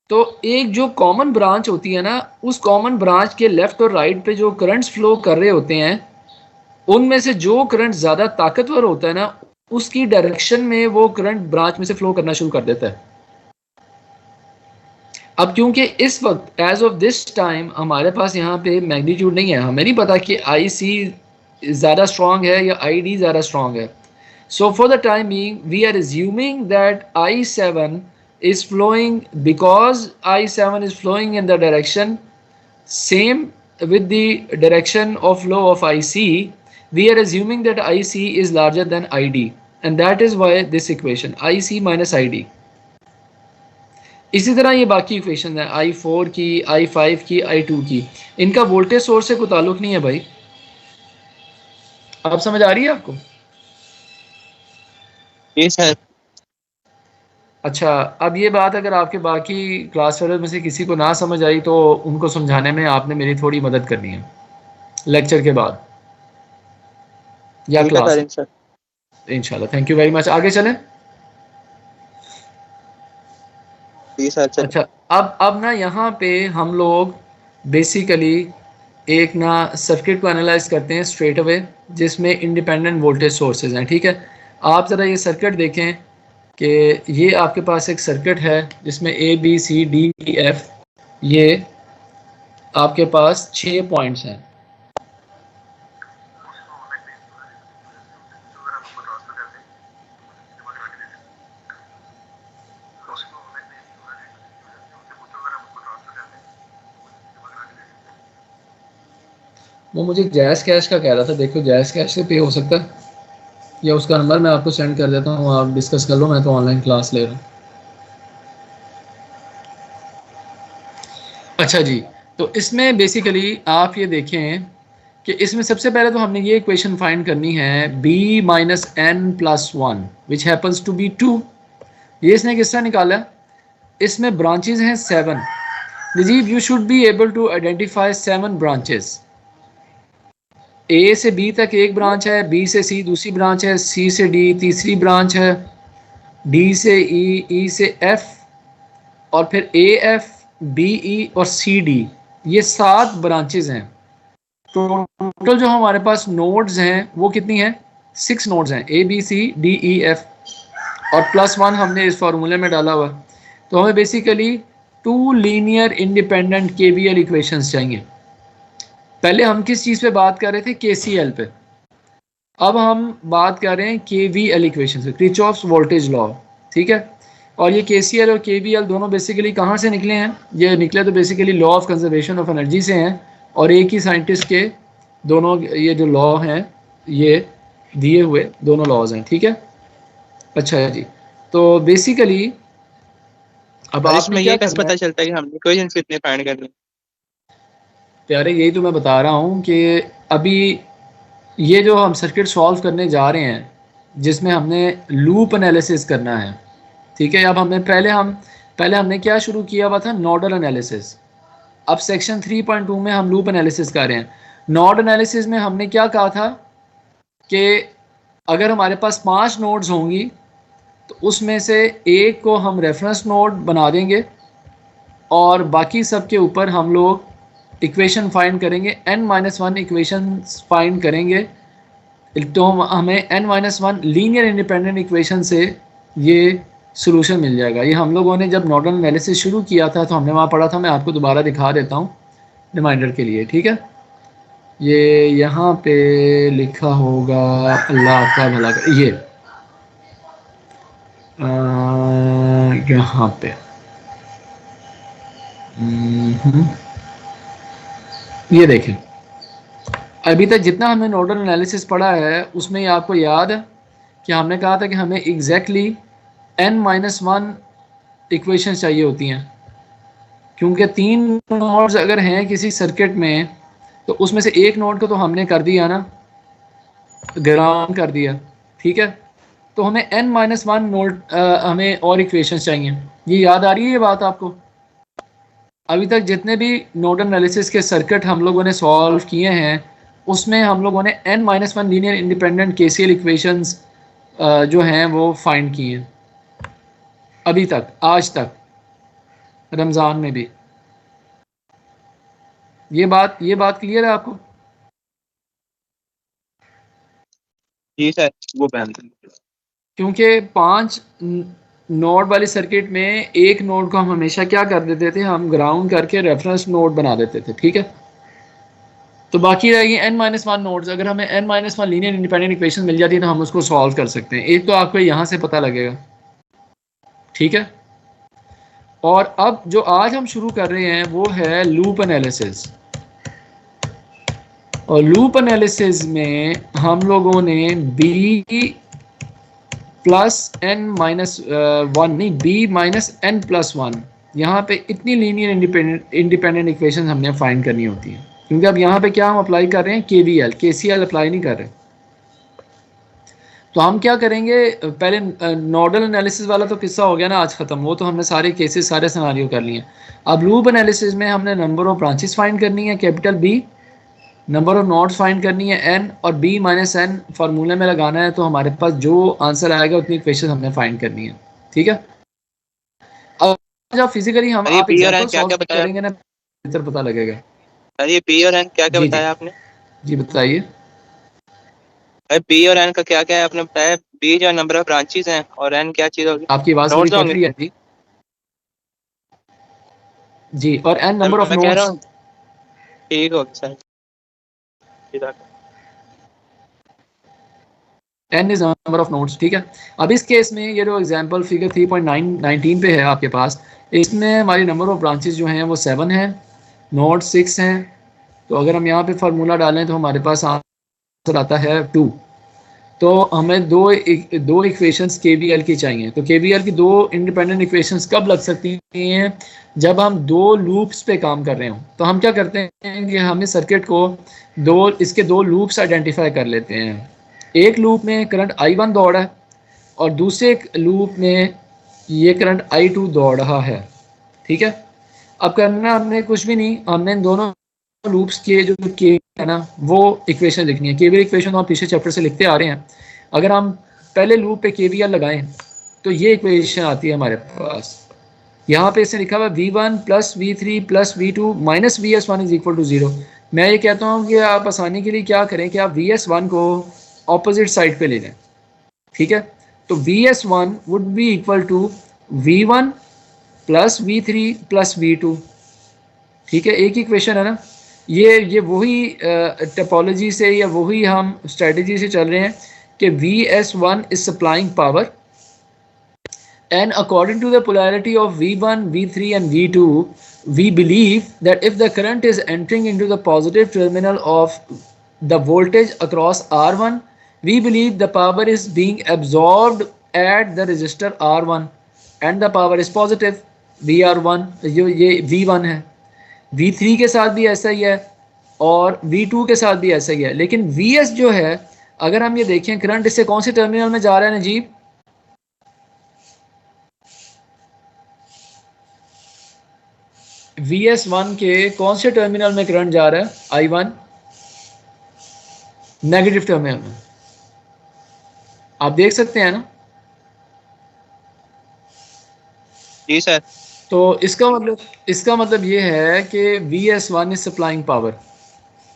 तो एक जो कॉमन ब्रांच होती है ना, उस कॉमन ब्रांच के लेफ्ट और राइट पे जो करंट्स फ्लो कर रहे होते हैं उनमें से जो करंट ज़्यादा ताकतवर होता है ना उसकी डायरेक्शन में वो करंट ब्रांच में से फ्लो करना शुरू कर देता है। अब क्योंकि इस वक्त एज ऑफ दिस टाइम हमारे पास यहाँ पे मैग्नीट्यूड नहीं है, हमें नहीं पता कि आई सी ज़्यादा स्ट्रॉन्ग है या आई डी ज़्यादा स्ट्रॉन्ग है। So for the time being we are assuming that I7 is flowing, because I7 is flowing in the direction same with the direction of flow of IC, we are assuming that IC is larger than ID, and that is why this equation IC minus ID। इसी तरह ये बाकी equation है I4 की, I5 की, I2 की, इनका voltage source से कोई ताल्लुक नहीं है भाई। अब समझ आ रही है आपको? जी सर। अच्छा, अब ये बात अगर आपके बाकी क्लास फेलोज में से किसी को ना समझ आई तो उनको समझाने में आपने मेरी थोड़ी मदद करनी है लेक्चर के बाद या ठीक है क्लास सर। में इंशाल्लाह। Thank you very much. आगे चलें। जी सर चल। अच्छा, अब ना यहाँ पे हम लोग बेसिकली एक ना सर्किट को एनालाइज करते हैं स्ट्रेट अवे, जिसमें इंडिपेंडेंट वोल्टेज सोर्सेज हैं। ठीक है, आप ज़रा ये सर्किट देखें कि ये आपके पास एक सर्किट है जिसमें A B C D E F, ये आपके पास 6 पॉइंट्स हैं। वो मुझे जैज़ कैश का कह रहा था, देखो जैज़ कैश से पे हो सकता है, या उसका नंबर मैं आपको सेंड कर देता हूँ, आप डिस्कस कर लो, मैं तो ऑनलाइन क्लास ले रहा हूँ। अच्छा जी, तो इसमें बेसिकली आप ये देखें कि इसमें सबसे पहले तो हमने ये इक्वेशन फाइंड करनी है b minus N plus one which happens to be 2। ये इसने किस तरह निकाला? इसमें ब्रांचेज हैं 7। Najeeb, you should be able to identify 7 branches. A से बी तक एक ब्रांच है, बी से सी दूसरी ब्रांच है, सी से डी तीसरी ब्रांच है, डी से ई, ई से एफ, और फिर ए एफ, बी ई और सी डी, ये 7 ब्रांचेज हैं। टोटल जो हमारे पास नोड्स हैं वो कितनी हैं? 6 नोड्स हैं, A B C D E F, और +1 हमने इस फार्मूले में डाला हुआ। तो हमें basically 2 linear independent KVL equations चाहिए। पहले हम किस चीज़ पे बात कर रहे थे? केसीएल पे। अब हम बात कर रहे हैं केवीएल इक्वेशन से, किरचॉफ्स वोल्टेज लॉ। ठीक है, और ये केसीएल और केवीएल दोनों बेसिकली कहाँ से निकले हैं? ये निकले तो basically law of conservation of energy से हैं, और एक ही साइंटिस्ट के दोनों ये जो लॉ हैं ये दिए हुए दोनों लॉज हैं। ठीक है, अच्छा जी, तो बेसिकली अब और आपने इसमें क्या ये कैसे करना है पता चलता है कि हमने इक्वेशंस कितने फाइंड करने? प्यारे, यही तो मैं बता रहा हूँ कि अभी ये जो हम सर्किट सॉल्व करने जा रहे हैं जिसमें हमने लूप एनालिसिस करना है। ठीक है, अब हमने पहले हमने क्या शुरू किया हुआ था? Nodal analysis. अब सेक्शन 3.2 में हम लूप एनालिसिस कर रहे हैं। नोड एनालिसिस में हमने क्या कहा था कि अगर हमारे पास 5 नोड्स होंगी तो उसमें से एक को हम रेफरेंस नोड बना देंगे और बाकी सब के ऊपर हम लोग इक्वेशन फाइंड करेंगे, n-1 इक्वेशन फाइंड करेंगे। तो हमें n-1 लीनियर इंडिपेंडेंट इक्वेशन से ये सोल्यूशन मिल जाएगा। ये हम लोगों ने जब नोडल एनालिसिस शुरू किया था तो हमने वहाँ पढ़ा था, मैं आपको दोबारा दिखा देता हूँ रिमाइंडर के लिए। ठीक है, ये यहाँ पे लिखा होगा, अल्लाह आपका भला करे, ये यहाँ पे ये देखें, अभी तक जितना हमने नोडल एनालिसिस पढ़ा है उसमें आपको याद है कि हमने कहा था कि हमें एग्जैक्टली n-1 इक्वेशन चाहिए होती हैं, क्योंकि 3 नोड्स अगर हैं किसी सर्किट में तो उसमें से एक नोड को तो हमने कर दिया ना, ग्राउंड कर दिया। ठीक है, तो हमें n-1 नोड हमें और इक्वेशंस चाहिए। ये याद आ रही है ये बात आपको? अभी तक जितने भी नोडल एनालिसिस के सर्किट हम लोगों ने सॉल्व किए हैं उसमें हम लोगों ने n-1 linear independent KCL equations जो हैं वो फाइंड किए हैं अभी तक, आज तक, रमज़ान में भी। ये बात क्लियर है आपको? जी सर, वो पहनते हैं। क्योंकि 5 नोड वाली सर्किट में एक नोड को हम हमेशा क्या कर देते थे, हम ग्राउंड करके रेफरेंस नोड बना देते थे, ठीक है। तो बाकी रहेगी n-1 नोड्स। अगर हमें n-1 लीनियर इंडिपेंडेंट इक्वेशन मिल जाती है तो हम उसको सॉल्व कर सकते हैं। एक तो आपको यहाँ से पता लगेगा, ठीक है। और अब जो आज हम शुरू कर रहे हैं वो है लूप एनालिसिस। और लूप एनालिसिस में हम लोगों ने b प्लस n-1 नहीं, b माइनस n+1, यहाँ पे इतनी लीनियर इंडिपेंडेंट इक्वेशन हमने फाइंड करनी होती है। क्योंकि अब यहाँ पे क्या हम अप्लाई कर रहे हैं, KVL, KCL अप्लाई नहीं कर रहे। तो हम क्या करेंगे, पहले नोडल एनालिसिस वाला तो किस्सा हो गया ना आज ख़त्म, वो तो हमने सारे केसेस सारे सिनारियो कर लिए। अब लूप एनालिसिस में हमने नंबर ऑफ ब्रांचेस फाइंड करनी है capital B, number of nodes find करनी है n, और b माइनस n फार्मूले में लगाना है। तो हमारे पास जो आंसर आएगा उतनी इक्वेशन हमने फाइंड करनी है, ठीक है। अब जब फिजिकली हम आप एग्जांपल सॉल्व करेंगे ना, बेहतर पता लगेगा। ये पी और एन क्या क्या जी बताया आपने? जी बताइए। पी और एन का क्या क्या है आपने बताया? बी जो नंबर ऑफ ब्रांचेस हैं और एन क्या चीज होगी? आपकी आवाज थोड़ी कट रही है जी। जी, और n नंबर ऑफ नोड्स। ठीक हो sir, n is number of nodes, ठीक है। अब इस केस में ये जो एग्जांपल फिगर 3.19 पे है आपके पास, इसमें हमारी नंबर ऑफ ब्रांचेस जो हैं वो 7 हैं, नोड 6 हैं। तो अगर हम यहाँ पे फार्मूला डालें तो हमारे पास आंसर आता है 2। तो हमें दो इक्वेशंस KVL की चाहिए। तो KVL की दो इंडिपेंडेंट इक्वेशंस कब लग सकती हैं, जब हम दो लूप्स पे काम कर रहे हो। तो हम क्या करते हैं कि हम इस सर्किट को इसके दो लूप्स आइडेंटिफाई कर लेते हैं। एक लूप में करंट I1 दौड़ है और दूसरे लूप में ये करंट I2 दौड़ रहा है, ठीक है। अब करना हमने कुछ भी नहीं, हमने इन दोनों लूप्स के जो के है ना वो इक्वेशन लिखनी है। केवीएल इक्वेशन तो हम पिछले चैप्टर से लिखते आ रहे हैं। अगर हम पहले लूप पे केवीएल लगाएं तो ये इक्वेशन आती है हमारे पास। यहाँ पे इसने लिखा हुआ V1 plus V3 plus V2 minus VS1 is equal to 0। मैं ये कहता हूँ कि आप आसानी के लिए क्या करें कि आप VS1 को ऑपोजिट साइड पे ले लें, ठीक है। तो VS1 would be equal to V1 plus V3 plus V2, ठीक है। एक ही इक्वेशन है ना। ये वही टोपोलॉजी से या वही हम स्ट्रेटजी से चल रहे हैं कि VS1 is supplying power and according to the polarity of V1, V3 and V2, we believe that if the current is entering into the positive terminal of the voltage across R1, we believe the power is being absorbed at the resistor R1 and the power is positive VR1, ये V1 है। V3 के साथ भी ऐसा ही है और V2 के साथ भी ऐसा ही है। लेकिन VS जो है, अगर हम ये देखें करंट इससे कौन से टर्मिनल में जा रहा है नजीब, VS1 के कौन से टर्मिनल में करंट जा रहा है, I1 नेगेटिव टर्मिनल में। आप देख सकते हैं ना। जी सर। तो इसका मतलब ये है कि VS1 इज सप्लाइंग पावर।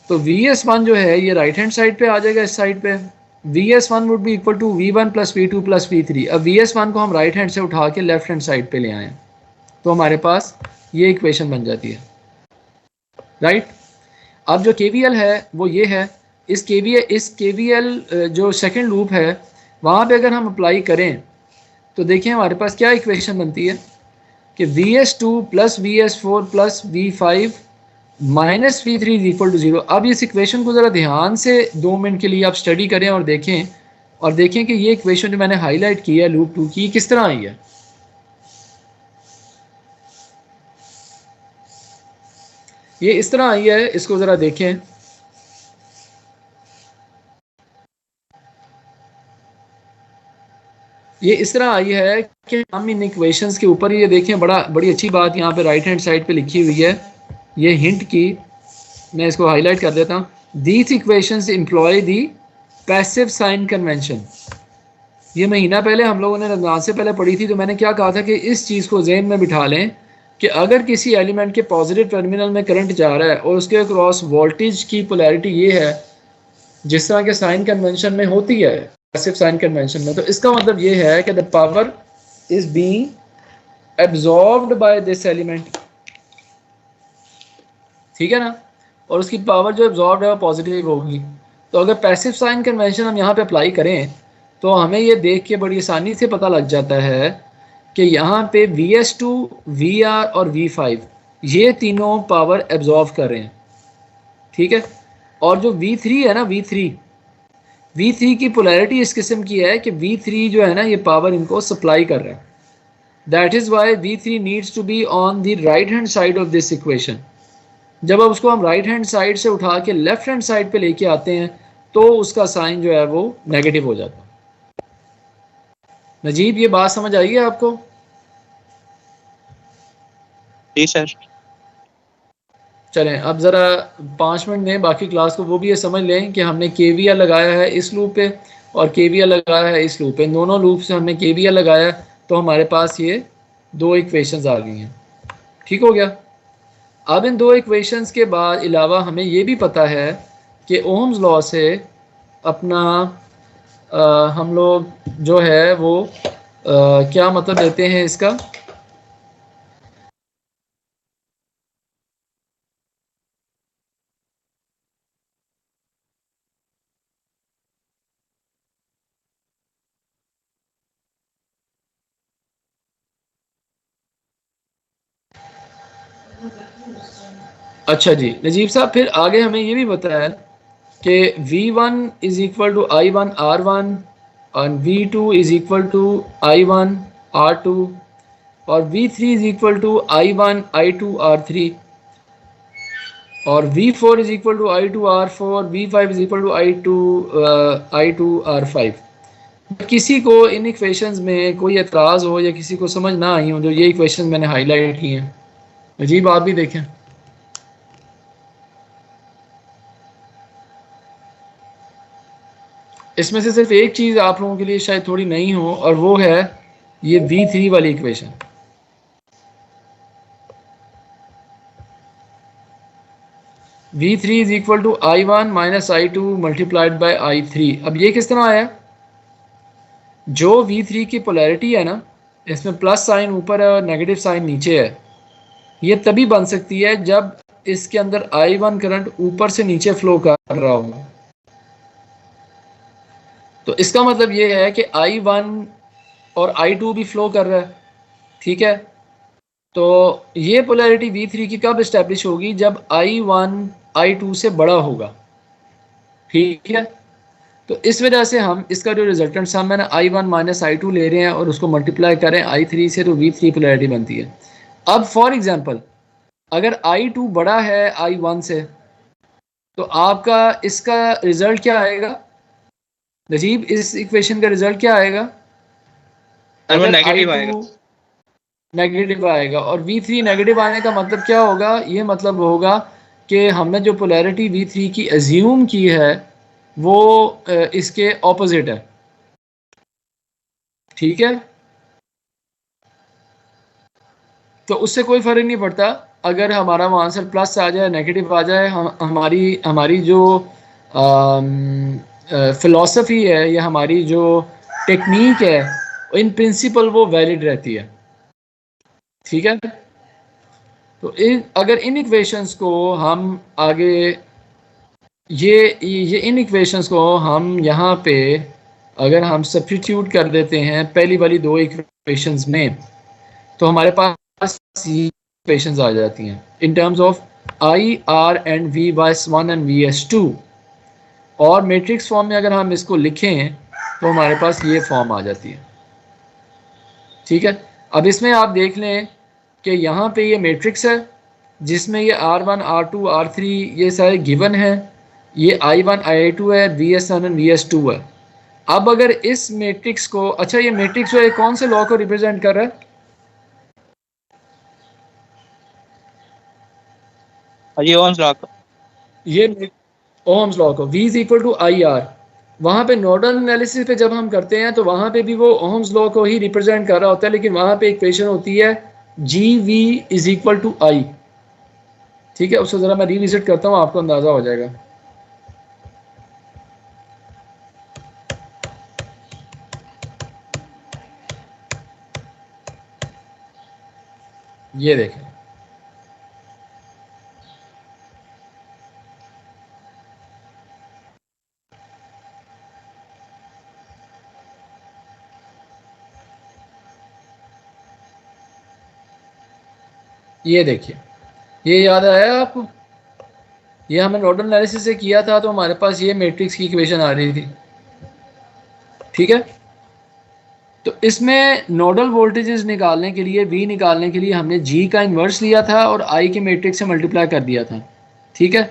तो VS1 जो है ये राइट हैंड साइड पे आ जाएगा, इस साइड पे VS1 would be equal to V1 plus V2 plus V3। अब VS1 को हम राइट हैंड से उठा के लेफ्ट हैंड साइड पे ले आए तो हमारे पास ये इक्वेशन बन जाती है, राइट। अब जो KVL है वो ये है। इस KVL जो सेकंड लूप है वहाँ पे अगर हम अप्लाई करें तो देखिए हमारे पास क्या इक्वेशन बनती है कि VS2 plus VS4 plus V5 minus V3 is equal to 0। अब इस इक्वेशन को ज़रा ध्यान से 2 मिनट के लिए आप स्टडी करें और देखें कि ये इक्वेशन जो मैंने हाईलाइट की है लूप 2 की किस तरह आई है। ये इस तरह आई है, इसको ज़रा देखें। ये इस तरह आई है कि हम इन इक्वेशंस के ऊपर ये देखें, बड़ी अच्छी बात यहाँ पे राइट हैंड साइड पे लिखी हुई है, ये हिंट की। मैं इसको हाईलाइट कर देता हूँ। These equations employ the passive sign convention. ये महीना पहले हम लोगों ने रमजान से पहले पढ़ी थी। तो मैंने क्या कहा था कि इस चीज़ को जहन में बिठा लें कि अगर किसी एलिमेंट के पॉजिटिव टर्मिनल में करंट जा रहा है और उसके अक्रॉस वोल्टेज की पोलैरिटी ये है जिस तरह के साइन कन्वेंशन में होती है, पैसिव साइन कन्वेंशन में। तो इसका मतलब ये है कि the power is being absorbed by this element, ठीक है ना, और उसकी पावर जो एब्जॉर्ब है वो पॉजिटिव होगी। तो अगर पैसिव साइन कन्वेंशन हम यहाँ पे अप्लाई करें तो हमें ये देख के बड़ी आसानी से पता लग जाता है कि यहाँ पे VS2, VR और V5 ये तीनों पावर एब्जॉर्व कर रहे हैं, ठीक है। और जो V3 है ना, V3 की पोलैरिटी इस किस्म की है कि V3 जो है ना ये पावर इनको सप्लाई कर रहा है। That is why V3 needs to be on the right hand side of this equation. जब अब उसको हम राइट हैंड साइड से उठा के लेफ्ट हैंड साइड पे लेके आते हैं तो उसका साइन जो है वो नेगेटिव हो जाता है। नजीब, ये बात समझ आई है आपको? जी सर। चलें अब ज़रा 5 मिनट दें बाकी क्लास को, वो भी ये समझ लें कि हमने KVL लगाया है इस लूप पे और KVL लगाया है इस लूप पे। इन दोनों लूप से हमने KVL लगाया तो हमारे पास ये दो इक्वेशंस आ गई हैं, ठीक हो गया। अब इन दो इक्वेशंस के बाद अलावा हमें ये भी पता है कि ओम्स लॉ से अपना हम लोग जो है वो क्या मतलब लेते हैं इसका, अच्छा जी नजीब साहब, फिर आगे हमें ये भी पता है कि V1 is equal to I1 R1 और V2 is equal to I1 R2 और V3 is equal to I1 I2 R3 और V4 is equal to I2 R4, V5 is equal to I2 R5। किसी को इन equations में कोई एतराज़ हो या किसी को समझ ना आई हो जो ये इक्वेशंस मैंने हाईलाइट की हैं, नजीब आप भी देखें। इसमें से सिर्फ एक चीज़ आप लोगों के लिए शायद थोड़ी नई हो और वो है ये V3 वाली equation. V3 is equal to I1 minus I2 multiplied by I3। अब ये किस तरह आया? जो V3 की पोलैरिटी है ना, इसमें प्लस साइन ऊपर है और नेगेटिव साइन नीचे है, ये तभी बन सकती है जब इसके अंदर I1 करंट ऊपर से नीचे फ्लो कर रहा हो। तो इसका मतलब ये है कि I1 और I2 भी फ्लो कर रहा है, ठीक है। तो ये पोलैरिटी V3 की कब इस्टेब्लिश होगी? जब I1 I2 से बड़ा होगा, ठीक है। तो इस वजह से हम इसका जो रिजल्टेंट सम है ना I1 माइनस I2 ले रहे हैं और उसको मल्टीप्लाई करें I3 से तो V3 पोलैरिटी बनती है। अब फॉर एग्जांपल अगर I2 बड़ा है I1 से तो आपका इसका रिजल्ट क्या आएगा नजीब? इस इक्वेशन का रिजल्ट क्या आएगा? अगर नेगेटिव I2 आएगा। नेगेटिव आएगा और V3 नेगेटिव आने का मतलब क्या होगा? ये मतलब होगा कि हमने जो पोलैरिटी V3 की एज्यूम की है वो इसके ऑपोजिट है, ठीक है। तो उससे कोई फ़र्क नहीं पड़ता अगर हमारा वो आंसर प्लस आ जाए नेगेटिव आ जाए, हमारी हमारी जो फ़िलासफ़ी है या हमारी जो टेक्निक है इन प्रिंसिपल वो वैलिड रहती है, ठीक है। तो अगर इन इक्वेशंस को हम आगे ये इन इक्वेशंस को हम यहाँ पे अगर हम सब्स्टिट्यूट कर देते हैं पहली वाली दो इक्वेशंस में तो हमारे पास इक्वेशंस आ जाती हैं in terms of I, R and V1 and VS2। और मैट्रिक्स फॉर्म में अगर हम इसको लिखें तो हमारे पास ये फॉर्म आ जाती है, ठीक है। अब इसमें आप देख लें कि यहाँ पे ये मैट्रिक्स है जिसमें ये R1 R2 R3 ये सारे गिवन हैं, ये I1 I2 है, VS1 एंड VS2 है। अब अगर इस मैट्रिक्स को, अच्छा ये मैट्रिक्स जो है कौन से लॉ को रिप्रेजेंट कर रहा है? ये ओम्स लॉ को, ये ओम्स लॉ को। V is equal to IR। वहाँ पे नोडल एनालिसिस पे जब हम करते हैं तो वहाँ पे भी वो ओम्स लॉ को ही रिप्रेजेंट कर रहा होता है, लेकिन वहाँ पे इक्वेशन होती है GV is equal to I, ठीक है। उसको ज़रा मैं रिविजिट करता हूँ, आपको अंदाज़ा हो जाएगा। ये देखें, ये देखिए, ये याद आया आपको? ये हमने नोडल एनालिसिस से किया था, तो हमारे पास ये मैट्रिक्स की इक्वेशन आ रही थी, ठीक है। तो इसमें नोडल वोल्टेजेस निकालने के लिए, वी निकालने के लिए हमने जी का इन्वर्स लिया था और आई के मैट्रिक्स से मल्टीप्लाई कर दिया था, ठीक है।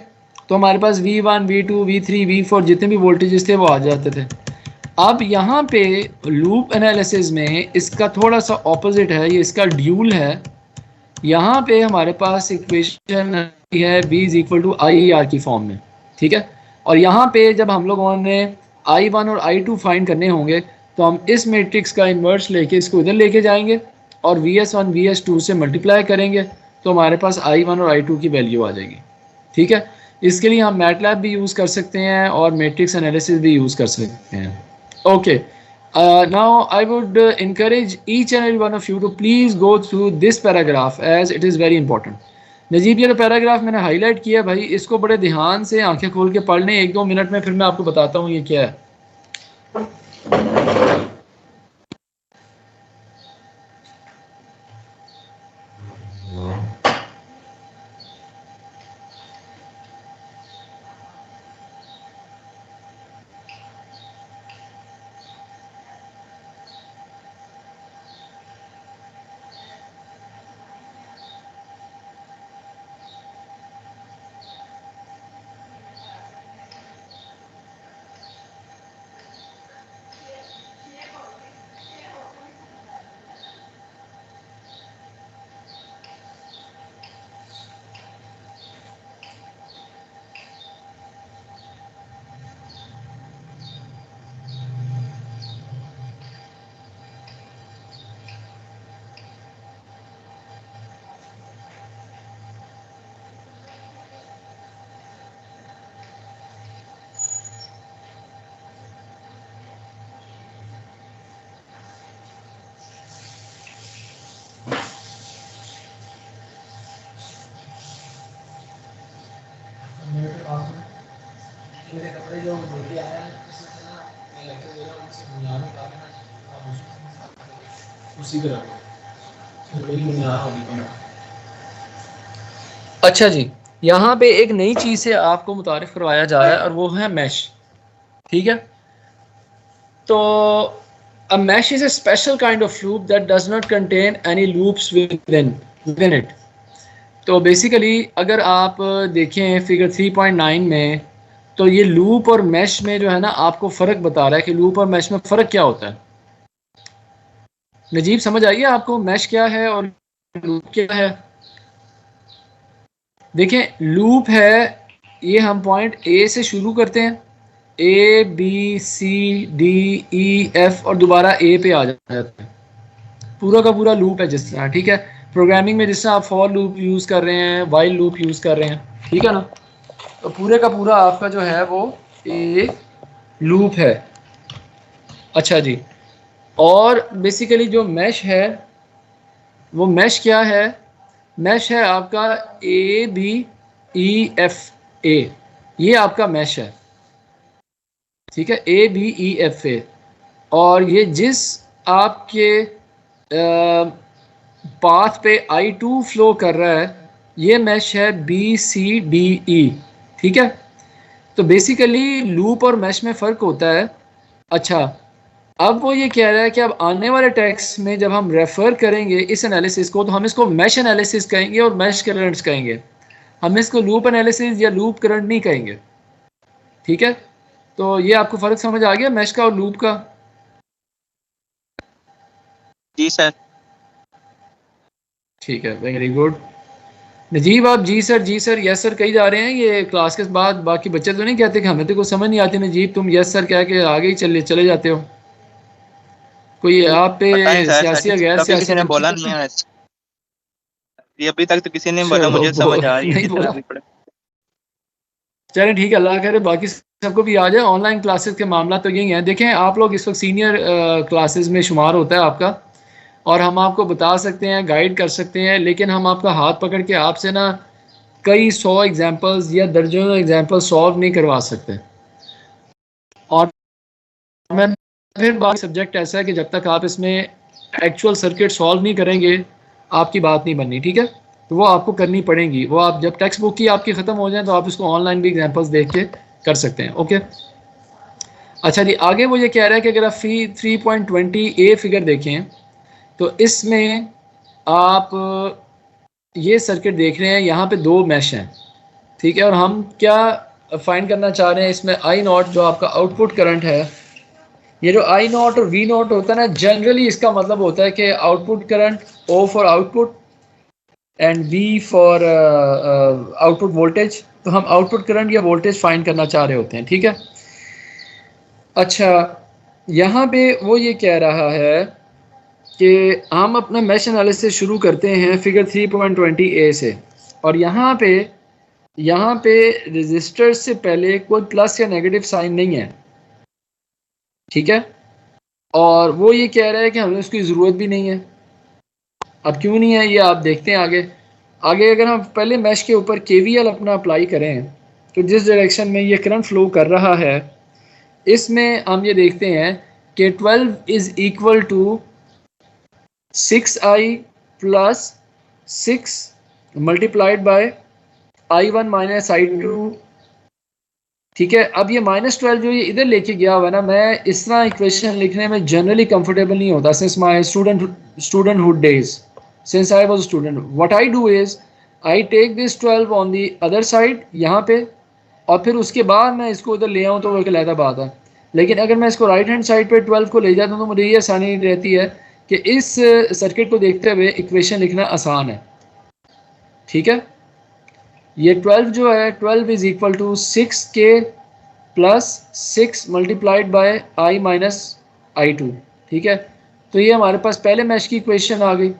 तो हमारे पास V1, V2, V3, V4 जितने भी वोल्टेजेस थे वो आ जाते थे। अब यहाँ पे लूप एनालिसिस में इसका थोड़ा सा ऑपोजिट है, ये इसका ड्यूल है। यहाँ पे हमारे पास इक्वेशन है V is equal to I R की फॉर्म में, ठीक है। और यहाँ पे जब हम लोगों ने I1 और I2 फाइंड करने होंगे तो हम इस मैट्रिक्स का इन्वर्स लेके इसको इधर लेके जाएंगे और VS1 VS2 से मल्टीप्लाई करेंगे, तो हमारे पास I1 और I2 की वैल्यू आ जाएगी, ठीक है। इसके लिए हम मैटलैब भी यूज़ कर सकते हैं और मैट्रिक्स एनालिसिस भी यूज़ कर सकते हैं। Okay, now I would encourage each and every one of you to please go through this paragraph as it is very important. Najeeb, ये जो पैराग्राफ मैंने हाईलाइट किया भाई, इसको बड़े ध्यान से आंखें खोल के पढ़ लें 1-2 मिनट में, फिर मैं आपको बताता हूँ ये क्या है। अच्छा जी, यहाँ पे एक नई चीज़ से आपको मुतारिफ करवाया जा रहा है और वो है मैश, ठीक है। तो a mesh is a special kind of loop that does not contain any loops within it. तो बेसिकली अगर आप देखें फिगर 3.9 में, तो ये लूप और मैश में जो है ना, आपको फ़र्क बता रहा है कि लूप और मैश में फ़र्क क्या होता है। नजीब, समझ आइए आपको मैश क्या है और लूप क्या है? देखें, लूप है, ये हम पॉइंट ए से शुरू करते हैं, A B C D E F और दोबारा A पे आ जाता है, पूरा का पूरा लूप है जिस तरह, ठीक है। प्रोग्रामिंग में जिस तरह आप फॉर लूप यूज़ कर रहे हैं, वाइल लूप यूज़ कर रहे हैं, ठीक है ना। तो पूरे का पूरा आपका जो है वो एक लूप है। अच्छा जी, और बेसिकली जो मैश है, वो मैश क्या है? मैश है आपका ABEFA, ये आपका मैश है, ठीक है, ABEFA। और ये जिस आपके पाथ पे I2 फ्लो कर रहा है, ये मैश है BCDE, ठीक है। तो बेसिकली लूप और मैश में फ़र्क होता है। अच्छा, अब वो ये कह रहा है कि अब आने वाले टेक्स्ट में जब हम रेफ़र करेंगे इस एनालिसिस को, तो हम इसको मैश एनालिसिस कहेंगे और मैश करंट्स कहेंगे, हम इसको लूप एनालिसिस या लूप करंट नहीं कहेंगे, ठीक है। तो ये आपको फ़र्क समझ आ गया मैश का और लूप का? जी सर। ठीक है, वेरी गुड। नजीब, आप जी सर यस सर कही जा रहे हैं, ये क्लास के बाद बाकी बच्चे तो नहीं कहते कि हमें तो कुछ समझ नहीं आती। नजीब, तुम यस सर कह के आगे ही चले जाते हो। कोई आप पे बताएं सर, सियासी या गैर कभी सियासी किसी ने बोला नहीं है ये अभी तक, तो किसी ने बोला, चलो मुझे समझ आ रही है नहीं जितना बोला, भी पढ़ा। चलें ठीक है, अल्लाह करे बाकी सबको भी आ जाए। ऑनलाइन क्लासेस के मामला तो यही है। देखें, आप लोग इस वक्त सीनियर क्लासेस में शुमार होता है आपका, और हम आपको बता सकते हैं, गाइड कर सकते हैं, लेकिन हम आपका हाथ पकड़ के आपसे ना कई 100 एग्जाम्पल्स या दर्जनों एग्जाम्पल सॉल्व नहीं करवा सकते। और मैं फिर बाकी सब्जेक्ट ऐसा है कि जब तक आप इसमें एक्चुअल सर्किट सॉल्व नहीं करेंगे आपकी बात नहीं बननी, ठीक है। तो वो आपको करनी पड़ेंगी, वो आप जब टेक्स्ट बुक की आपकी ख़त्म हो जाए तो आप इसको ऑनलाइन भी एग्जाम्पल्स देख के कर सकते हैं। ओके, अच्छा जी, आगे वो ये कह रहा है कि अगर आप 3.20 फिगर देखें तो इसमें आप ये सर्किट देख रहे हैं, यहाँ पे दो मैश हैं, ठीक है। और हम क्या फाइंड करना चाह रहे हैं इसमें, आई नॉट जो आपका आउटपुट करंट है, ये जो आई नॉट और वी नॉट होता है ना, जनरली इसका मतलब होता है कि output current, O for output and V for output voltage. तो हम आउटपुट करंट या वोल्टेज फाइंड करना चाह रहे होते हैं, ठीक है। अच्छा, यहाँ पे वो ये कह रहा है कि हम अपना मैश एनालिसिस शुरू करते हैं फिगर 3.20 से, और यहाँ पे रजिस्टर से पहले कोई प्लस या नेगेटिव साइन नहीं है, ठीक है। और वो ये कह रहा है कि हमें उसकी ज़रूरत भी नहीं है। अब क्यों नहीं है ये आप देखते हैं आगे। अगर हम पहले मैश के ऊपर KVL अपना अप्लाई करें तो जिस डायरेक्शन में ये करंट फ्लो कर रहा है, इसमें हम ये देखते हैं कि 12 is equal to 6i plus 6 multiplied by i1 minus i2, ठीक है। अब ये -12 जो ये इधर लेके गया हुआ है ना, मैं इस तरह इक्वेशन लिखने में जनरली कंफर्टेबल नहीं होता since my studenthood days, since I was student. What I do is I take this 12 on the other side यहाँ पे, और फिर उसके बाद मैं इसको उधर ले आऊँ तो वो एक अलग बात है। लेकिन अगर मैं इसको राइट हैंड साइड पे 12 को ले जाता हूँ तो मुझे ये आसानी रहती है कि इस सर्किट को देखते हुए इक्वेशन लिखना आसान है, ठीक है। ये 12 जो है, 12 is equal to 6k plus 6 multiplied by i minus i2, ठीक है। तो ये हमारे पास पहले मैश की इक्वेशन आ गई,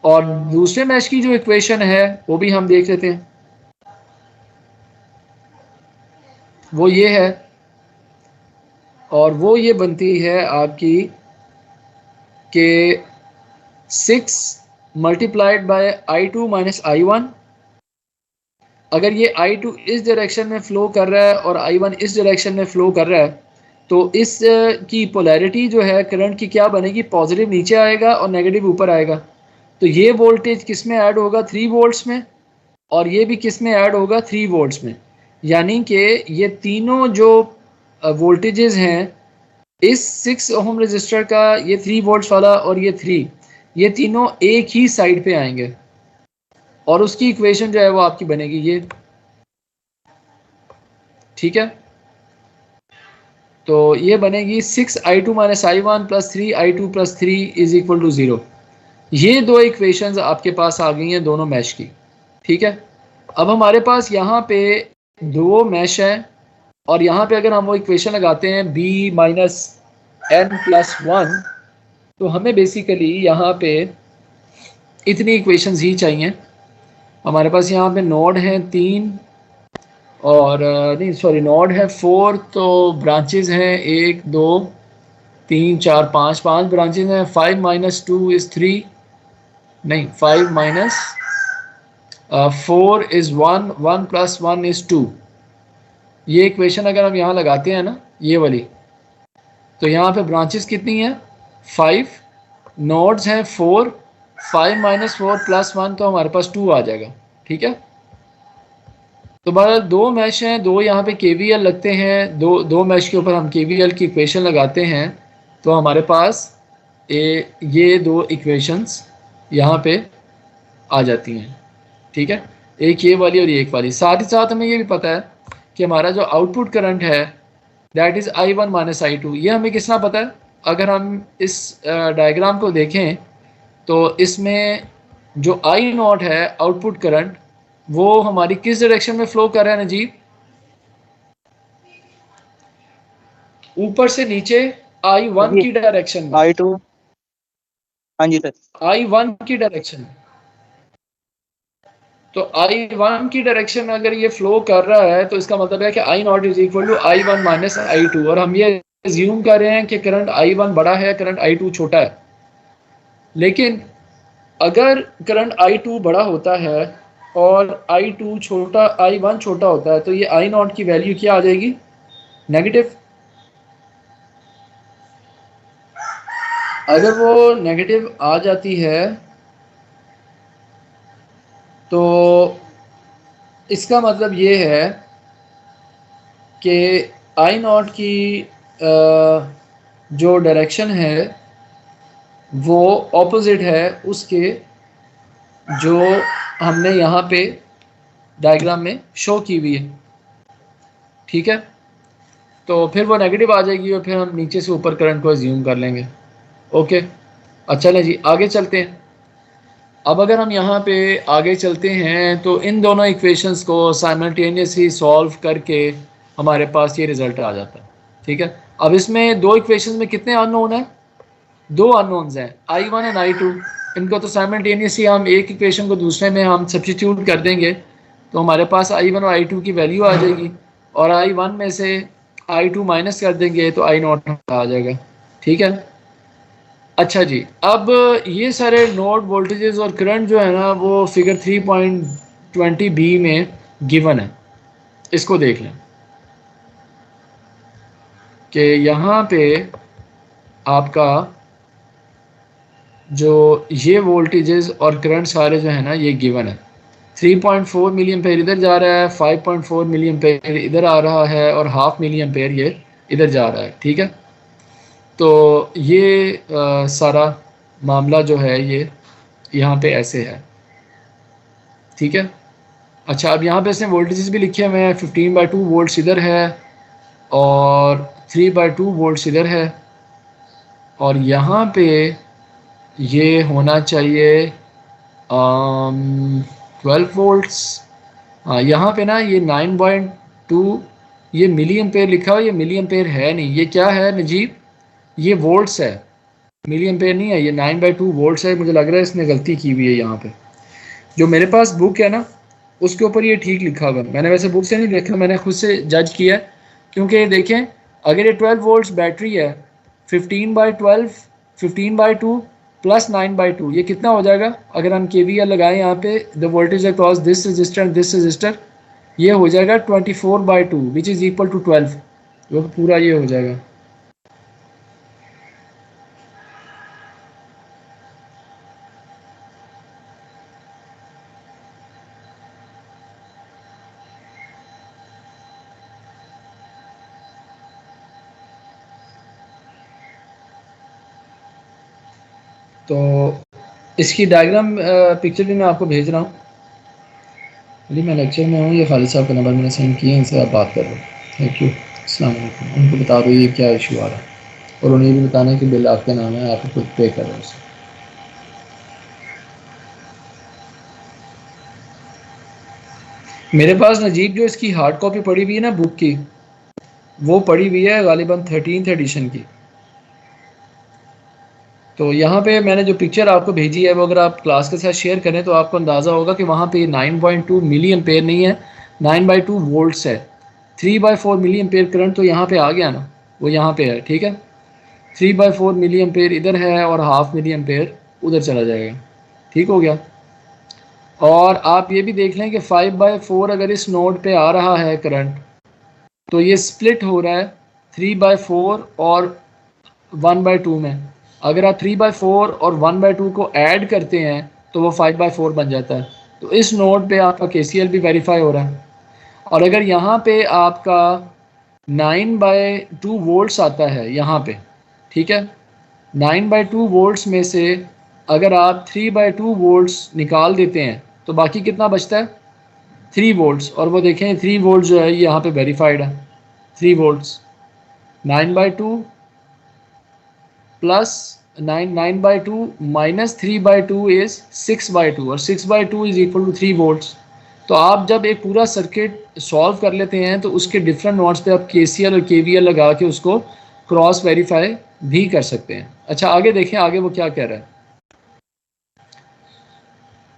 और दूसरे मैश की जो इक्वेशन है वो भी हम देख लेते हैं। वो ये है, और वो ये बनती है आपकी कि 6 multiplied bye i2 minus i1। अगर ये I2 इस डायरेक्शन में फ़्लो कर रहा है और I1 इस डायरेक्शन में फ़्लो कर रहा है, तो इस की पोलैरिटी जो है करंट की क्या बनेगी, पॉजिटिव नीचे आएगा और नेगेटिव ऊपर आएगा। तो ये वोल्टेज किस में ऐड होगा, 3 वोल्ट्स में, और ये भी किस में ऐड होगा, 3 वोल्ट्स में। यानी कि ये तीनों जो वोल्टेजेस हैं इस 6 ओम रजिस्टर का, ये 3 वोल्ट्स वाला और ये 3, ये तीनों एक ही साइड पे आएंगे, और उसकी इक्वेशन जो है वो आपकी बनेगी ये, ठीक है। तो ये बनेगी 6i2 minus i1 plus 3i2 plus 3 is equal to 0। ये दो इक्वेशंस आपके पास आ गई हैं दोनों मैश की, ठीक है। अब हमारे पास यहाँ पे दो मैश हैं, और यहाँ पे अगर हम वो इक्वेशन लगाते हैं b माइनस n प्लस 1, तो हमें बेसिकली यहाँ पे इतनी इक्वेशंस ही चाहिए। हमारे पास यहाँ पे नोड है 3, और नहीं सॉरी, नोड है 4, तो ब्रांचेस हैं 1 2 3 4 5 ब्रांचेस हैं। 5 माइनस 2 इज़ 3, नहीं 5 माइनस 4 इज़ 1, 1 प्लस 1 इज़ 2। ये इक्वेशन अगर हम यहाँ लगाते हैं ना, ये वाली, तो यहाँ पे ब्रांचेस कितनी हैं, 5, नोड्स हैं 4, 5 माइनस 4 प्लस 1, तो हमारे पास 2 आ जाएगा, ठीक है। तो बहरहाल दो मैश हैं, दो यहाँ पे KVL लगते हैं, दो मैश के ऊपर हम KVL की इक्वेशन लगाते हैं, तो हमारे पास ये दो इक्वेशंस यहाँ पे आ जाती हैं, ठीक है। एक ये वाली और एक वाली। साथ ही साथ हमें ये भी पता है कि हमारा जो आउटपुट करंट है that is I1 minus I2। ये हमें किस तरह पता है, अगर हम इस डायग्राम को देखें तो इसमें जो I नॉट है आउटपुट करंट, वो हमारी किस डायरेक्शन में फ्लो कर रहा है नजीब, ऊपर से नीचे I1 की डायरेक्शन में, I2, हाँ जी सर, I1 की डायरेक्शन। तो I1 की डायरेक्शन में अगर ये फ्लो कर रहा है तो इसका मतलब है कि I not is equal to I1 minus I2, और हम ये अज्यूम कर रहे हैं कि करंट I1 बड़ा है, करंट I2 छोटा है। लेकिन अगर करंट I2 बड़ा होता है और I2 छोटा, I1 छोटा होता है, तो ये I0 की वैल्यू क्या आ जाएगी? नेगेटिव। अगर वो नेगेटिव आ जाती है तो इसका मतलब ये है कि I0 की जो डायरेक्शन है वो ऑपोजिट है उसके जो हमने यहाँ पे डायग्राम में शो की हुई है। ठीक है, तो फिर वो नेगेटिव आ जाएगी और फिर हम नीचे से ऊपर करंट को अज्यूम कर लेंगे। ओके, अच्छा ना जी, आगे चलते हैं। अब अगर हम यहाँ पे आगे चलते हैं तो इन दोनों इक्वेशंस को साइमल्टेनियसली सॉल्व करके हमारे पास ये रिज़ल्ट आ जाता है। ठीक है, अब इसमें दो इक्वेशंस में कितने अननोन हैं? दो अननोन्स हैं, I1 एंड I2। इनको तो साइमल्टेनियसली हम एक इक्वेशन को दूसरे में हम सब्स्टिट्यूट कर देंगे तो हमारे पास I1 और I2 की वैल्यू आ जाएगी, और I1 में से I2 माइनस कर देंगे तो I0 आ जाएगा। ठीक है, अच्छा जी, अब ये सारे नोड वोल्टेजेस और करंट जो है ना वो फिगर 3.20b में गिवन है। इसको देख लें कि यहाँ पे आपका जो ये वोल्टेजेस और करंट सारे जो है ना ये गिवन है। 3.4 मिली एम्पेयर इधर जा रहा है, 5.4 मिली एम्पेयर इधर आ रहा है और हाफ मिली एम्पेयर ये इधर जा रहा है। ठीक है, तो ये सारा मामला जो है ये यहाँ पे ऐसे है। ठीक है, अच्छा, अब यहाँ पे इसने वोल्टेजेस भी लिखे हुए हैं। 15/2 वोल्ट्स इधर है और 3/2 वोल्ट्स इधर है, और यहाँ पे ये होना चाहिए 12 वोल्ट्स। हाँ, यहाँ पे ना ये 9.2 ये मिली एम्पेयर लिखा हुआ, ये मिली एम्पेयर है नहीं, ये क्या है नजीब? ये वोल्ट्स है, मिली एम्पेयर नहीं है, ये 9/2 वोल्ट्स है। मुझे लग रहा है इसने गलती की हुई है यहाँ पे। जो मेरे पास बुक है ना उसके ऊपर ये ठीक लिखा हुआ है। मैंने वैसे बुक से नहीं देखा, मैंने खुद से जज किया है, क्योंकि देखें अगर ये 12 वोल्ट्स बैटरी है, 15/12 15/2 प्लस 9/2 ये कितना हो जाएगा? अगर हम KVL लगाएं यहाँ पे, the voltage across this register and this register, ये हो जाएगा 24/2 विच इज़ इक्वल टू 12। वो पूरा ये हो जाएगा। तो इसकी डायग्राम पिक्चर भी मैं आपको भेज रहा हूँ। अली मैं लेक्चर में हूँ, ये खालिद साहब का नंबर मैंने सेंड किया है, इनसे आप बात कर रहे हो। थैंक यू, अस्सलाम वालेकुम। उनको बता दो ये क्या इशू आ रहा है, और उन्हें भी बताना कि बिल आपके नाम है, आप खुद पे कर रहे हो उसे। मेरे पास नजीब जो इसकी हार्ड कॉपी पड़ी हुई है ना बुक की, वो पड़ी हुई है गालिबन 13th एडिशन की। तो यहाँ पे मैंने जो पिक्चर आपको भेजी है वो अगर आप क्लास के साथ शेयर करें तो आपको अंदाज़ा होगा कि वहाँ पे 9.2 मिली एम्पेयर नहीं है, 9/2 वोल्ट्स है। 3/4 मिली एम्पेयर करंट तो यहाँ पे आ गया ना, वो यहाँ पे है। ठीक है, 3/4 मिली एम्पेयर इधर है और हाफ मिली एम्पेयर उधर चला जाएगा। ठीक हो गया, और आप ये भी देख लें कि 5/4 अगर इस नोड पे आ रहा है करंट तो ये स्प्लिट हो रहा है 3/4 और 1/2 में। अगर आप 3/4 और 1/2 को ऐड करते हैं तो वो 5/4 बन जाता है। तो इस नोड पे आपका KCL भी वेरीफाई हो रहा है। और अगर यहाँ पे आपका 9/2 वोल्ट्स आता है यहाँ पे, ठीक है, 9/2 वोल्ट्स में से अगर आप 3/2 वोल्ट्स निकाल देते हैं तो बाकी कितना बचता है? 3 वोल्ट्स। और वो देखें 3 वोल्ट्स जो है यहाँ पे वेरीफाइड है। 3 वोल्ट्स 9/2 प्लस 9/2 माइनस 3/2 इज़ 6/2, और 6/2 इज़ इक्वल टू 3 वोल्ट्स। तो आप जब एक पूरा सर्किट सॉल्व कर लेते हैं तो उसके डिफरेंट नोड्स पे आप KCL और KVL लगा के उसको क्रॉस वेरीफाई भी कर सकते हैं। अच्छा, आगे देखें, आगे वो क्या कह रहा है।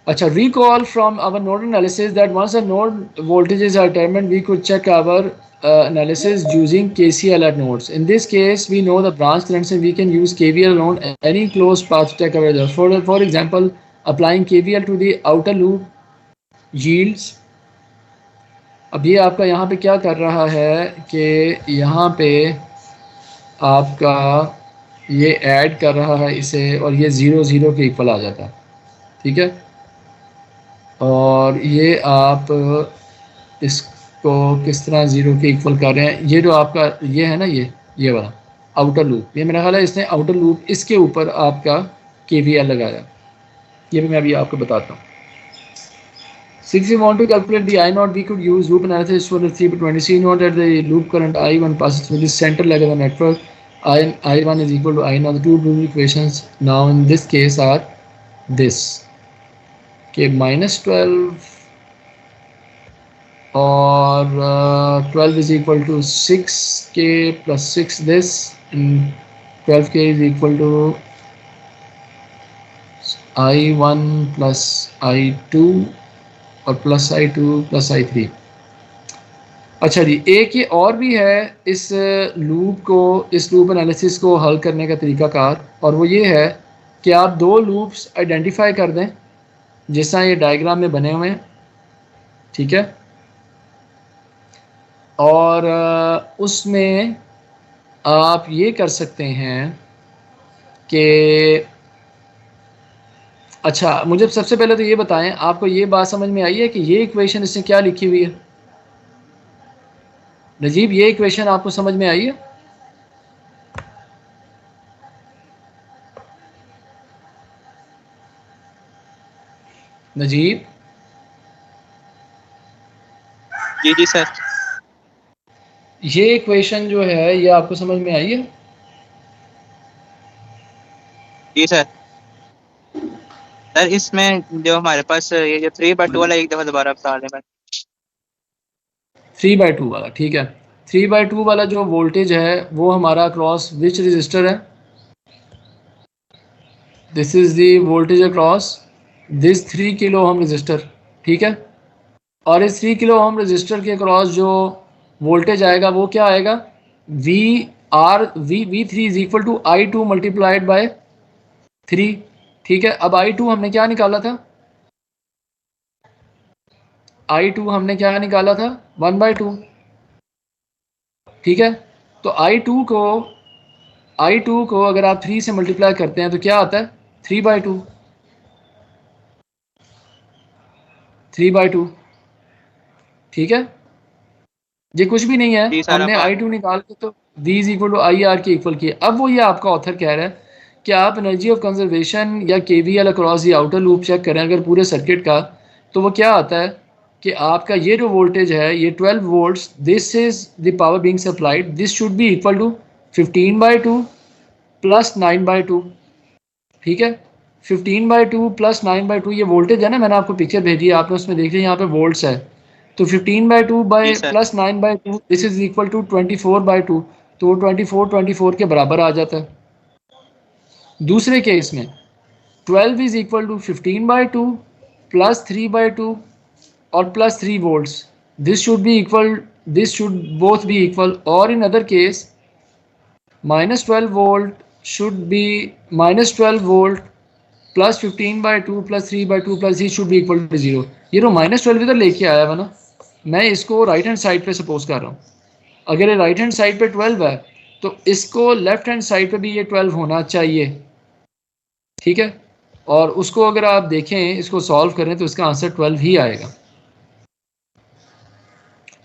अच्छा, recall from our node analysis that once a node voltages are determined, we could check our analysis using KCL at nodes. In this case, we know the branch currents and we can use KVL on any closed path to check our result. For example, applying KVL to the outer loop yields. अब ये आपका यहाँ पे क्या कर रहा है कि यहाँ पे आपका ये ऐड कर रहा है इसे, और ये 0 0 के इक्वल आ जाता है, ठीक है। और ये आप इसको किस तरह 0 के इक्वल कर रहे हैं, ये जो आपका ये है ना, ये वाला आउटर लूप, ये मेरा ख्याल है इसने आउटर लूप इसके ऊपर आपका KVL लगाया, ये भी मैं अभी आपको बताता हूँ। Since we want to calculate the I naught, we could use loop analysis for the 320. C naught at the loop current I1 passes through the center leg of the network. I1 is equal to I naught. The two loop equations now in this case are this. Okay, minus 12 or 12 is equal to 6k plus 6 this, and 12k is equal to I1 plus I2 और plus I2 plus I3। अच्छा जी, एक ये और भी है इस loop analysis को हल करने का तरीकाकार, और वो ये है कि आप दो लूप्स आइडेंटिफाई कर दें जैसा ये डायग्राम में बने हुए हैं, ठीक है। और उसमें आप ये कर सकते हैं कि अच्छा, मुझे सबसे पहले तो ये बताएं, आपको ये बात समझ में आई है कि ये इक्वेशन इसने क्या लिखी हुई है? नजीब, ये इक्वेशन आपको समझ में आई है? नजीब? जी जी सर। ये इक्वेशन जो है ये आपको समझ में आई है? जी सर। सर इसमें जो हमारे पास ये जो 3/2 वाला, एक दफा दोबारा बता दें। 3/2 वाला, ठीक है। 3/2 वाला जो वोल्टेज है वो हमारा अक्रॉस विच रजिस्टर है? This is the voltage across this 3 kilo ohm resistor, ठीक है। और इस 3 किलो ओम रजिस्टर के अक्रॉस जो वोल्टेज आएगा वो क्या आएगा? V3 is equal to I2 multiplied by 3, ठीक है। अब I2 हमने क्या निकाला था? I2 हमने क्या निकाला था? 1/2, ठीक है। तो I2 को अगर आप 3 से मल्टीप्लाई करते हैं तो क्या आता है? 3/2, 3/2, ठीक है। ये कुछ भी नहीं है, हमने I2 निकाल के तो V is equal to IR के इक्वल किया। अब वो ये आपका ऑथर कह रहा है कि आप एनर्जी ऑफ कंजर्वेशन या KVL across the outer loop check करें अगर पूरे सर्किट का, तो वो क्या आता है कि आपका ये जो वोल्टेज है ये 12 volts, this is the power being supplied, this should be equal to 15/2 plus 9/2, ठीक है। 15/2 प्लस 9/2 ये वोल्टेज है ना, मैंने आपको पिक्चर भेजी है, आपने उसमें देख लिया, यहाँ पे वोल्ट्स है। तो 15/2 by plus 9/2 this is equal to 24/2, तो 24 के बराबर आ जाता है। दूसरे केस में 12 इज इक्वल टू 15/2 प्लस 3/2 और plus 3 volts, this should be equal, this should both be equal. और in other case -12 volt should be -12 volt plus 15/2 plus 3/2 plus ही शुड बी इक्वल टू 0। ये तो -12 इधर लेके आया हुआ ना, मैं इसको राइट हैंड साइड पे सपोज कर रहा हूँ। अगर ये राइट हैंड साइड पे 12 है तो इसको लेफ्ट हैंड साइड पे भी ये 12 होना चाहिए, ठीक है। और उसको अगर आप देखें, इसको सॉल्व करें तो इसका आंसर 12 ही आएगा।